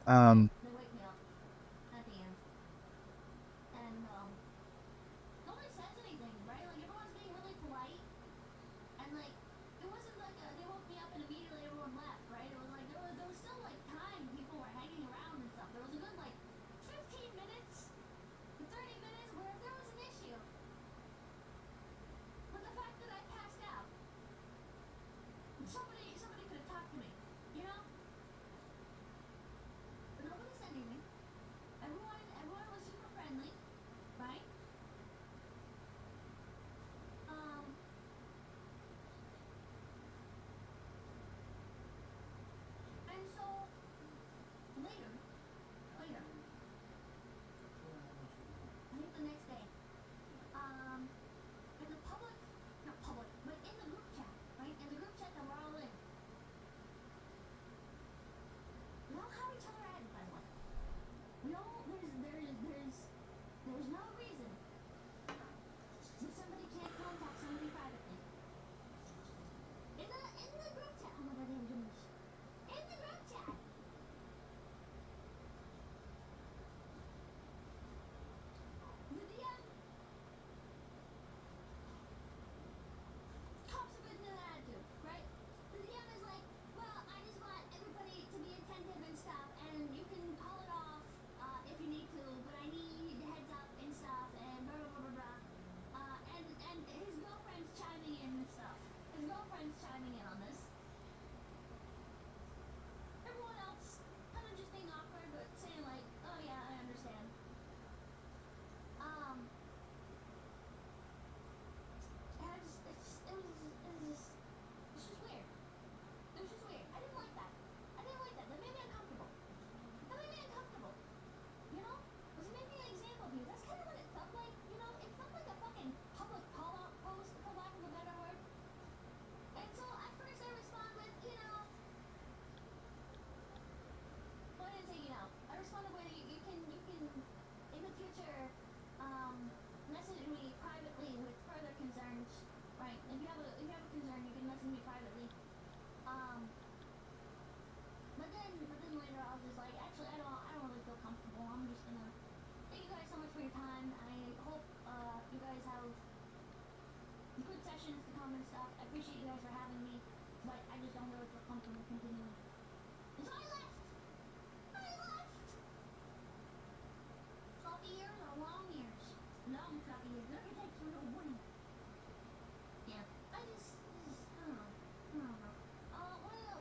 Somebody could have talked to me, you know? But nobody if you have a concern, you can message me privately. But then later I was just like, actually, I don't really feel comfortable. I'm just gonna thank you guys so much for your time. I hope you guys have good sessions to come and stuff. I appreciate you guys for having me, but I just don't really feel comfortable continuing. And so I left. Floppy ears or long ears? Long floppy ears. Look at that cute little one. Yeah. I don't know. I don't know.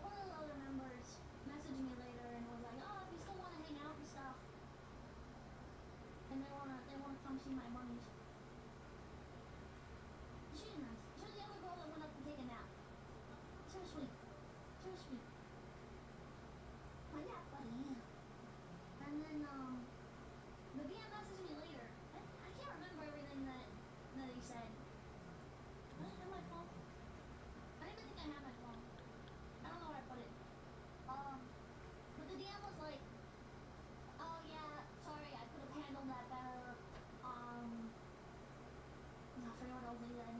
One of the other members messaged me later and was like, oh, if you still want to hang out and stuff, and they wanna come see my bunnies. She's nice. She's the other girl that went up to take a nap. So sweet. So sweet. But yeah, buddy. And then, the VM messaged me later. I can't remember everything that he said. I didn't have my phone. I don't even think I have my phone. I don't know where I put it. But the DM was like, oh yeah, sorry, I could have handled that better. I forget what else he said.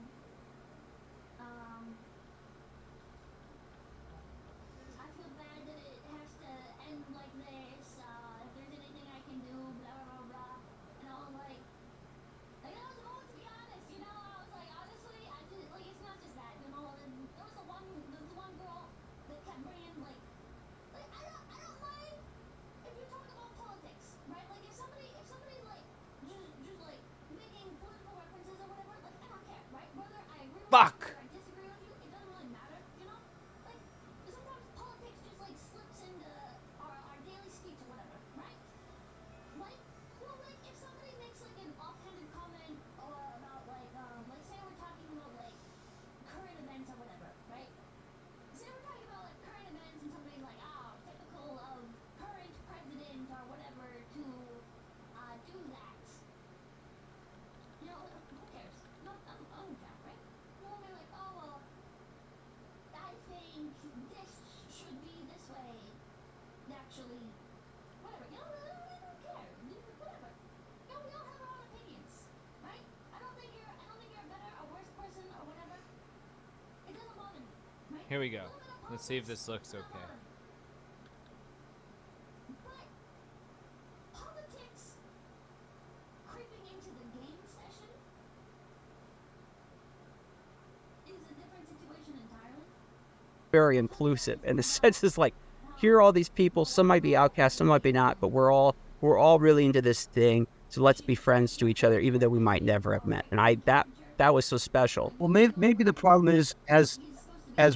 I feel bad that it has to end like this. If there's anything I can do, blah blah blah blah. And I was like I was going to be honest, you know. I was like, honestly, I just like it's not just that, you know. And there was the one girl that kept bringing like I don't mind if you talk about politics, right? Like if somebody's like just like making political references or whatever, like I don't care, right? Whether I agree with Fuck. you or I disagree with you, it doesn't really matter, you know? Like sometimes politics just like slips into our daily speech or whatever, right? Like, well, like if somebody makes like an offhanded comment or about like say we're talking about like current events or whatever, right? Say we're talking about like current events and somebody's like, oh, typical of current president or whatever to do that. You know, who cares? No, I don't care, right? You know, they're like, oh well, I think this should be this way. Actually, whatever. You know, I don't care. Whatever. You know, we all have our own opinions, right? I don't think you're a better or worse person or whatever. It doesn't bother me, right? Here we go. A little bit of Let's see if politics this looks does not okay. bother me. But politics creeping into the game session is a different situation entirely. Very inclusive, and the sense is like, here are all these people. Some might be outcasts, some might be not, but we're all really into this thing. So let's be friends to each other, even though we might never have met. And that was so special. Well, maybe the problem is as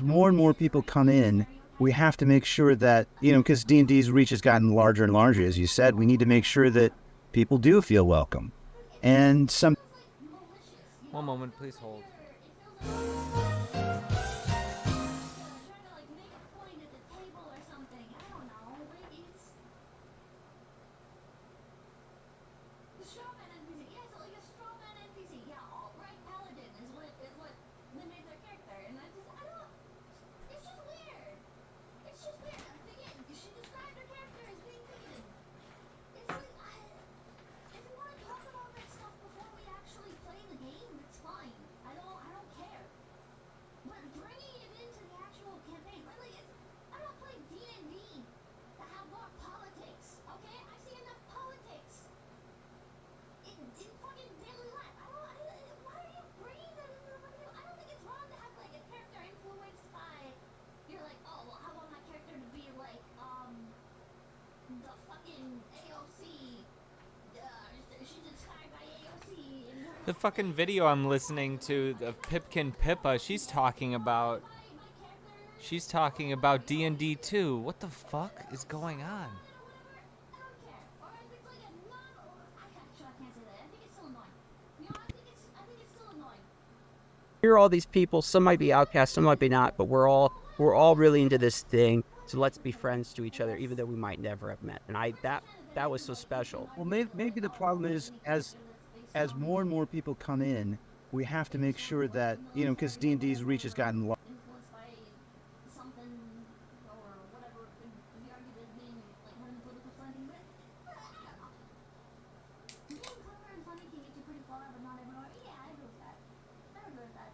more and more people come in, we have to make sure that, you know, because D&D's reach has gotten larger and larger, as you said, we need to make sure that people do feel welcome. And some One moment, please hold. The fucking video I'm listening to of Pipkin Pippa, she's talking about D&D too. What the fuck is going on? Here are all these people. Some might be outcasts, some might be not, but we're all really into this thing. So let's be friends to each other, even though we might never have met. And that was so special. well, maybe the problem is as more and more people come in, we have to make sure that, you know, because D&D's reach has gotten larger. Influenced by something or whatever could be argued as being like one political something, but I don't know. Being clever and funny can get you pretty far, but not everywhere. Yeah, I agree with that. I agree with that.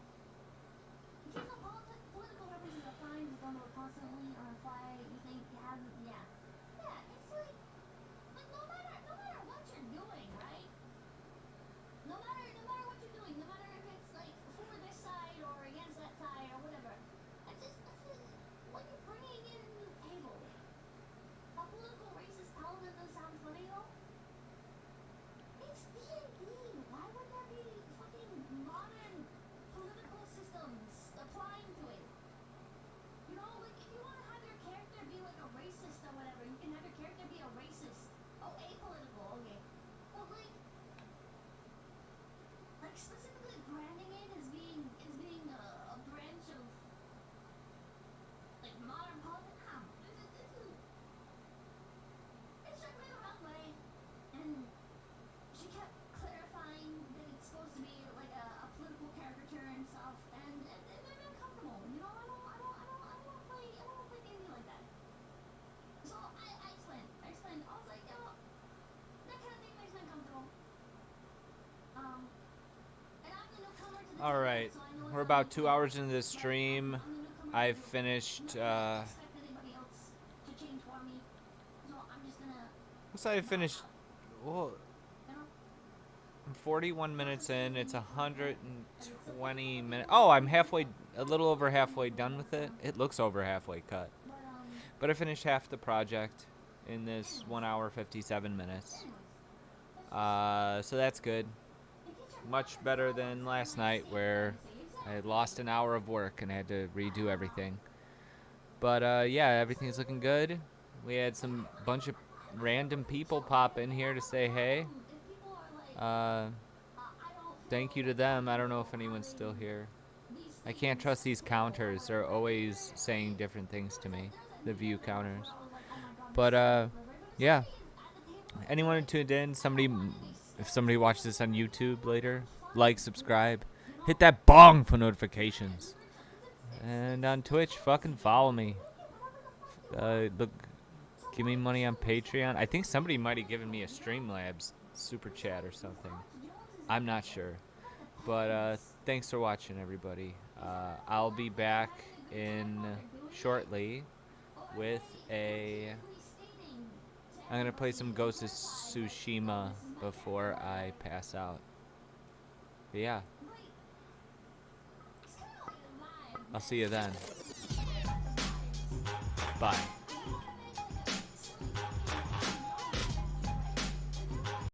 right. We're about 2 hours into the stream. I've finished, looks like I finished, well, I'm 41 minutes in. It's 120 minutes. Oh, I'm halfway, a little over halfway done with it. It looks over halfway cut. But I finished half the project in this 1 hour, 57 minutes. So that's good. Much better than last night where I had lost an hour of work and had to redo everything. But yeah, everything's looking good. We had some bunch of random people pop in here to say hey. Thank you to them. I don't know if anyone's still here. I can't trust these counters. They're always saying different things to me, the view counters. But yeah. Anyone who tuned in, if somebody watches this on YouTube later, like, subscribe, hit that bong for notifications. And on Twitch, fucking follow me. Look, give me money on Patreon. I think somebody might have given me a Streamlabs super chat or something. I'm not sure. But thanks for watching, everybody. I'll be back in shortly with I'm going to play some Ghost of Tsushima before I pass out. But yeah. I'll see you then. Bye.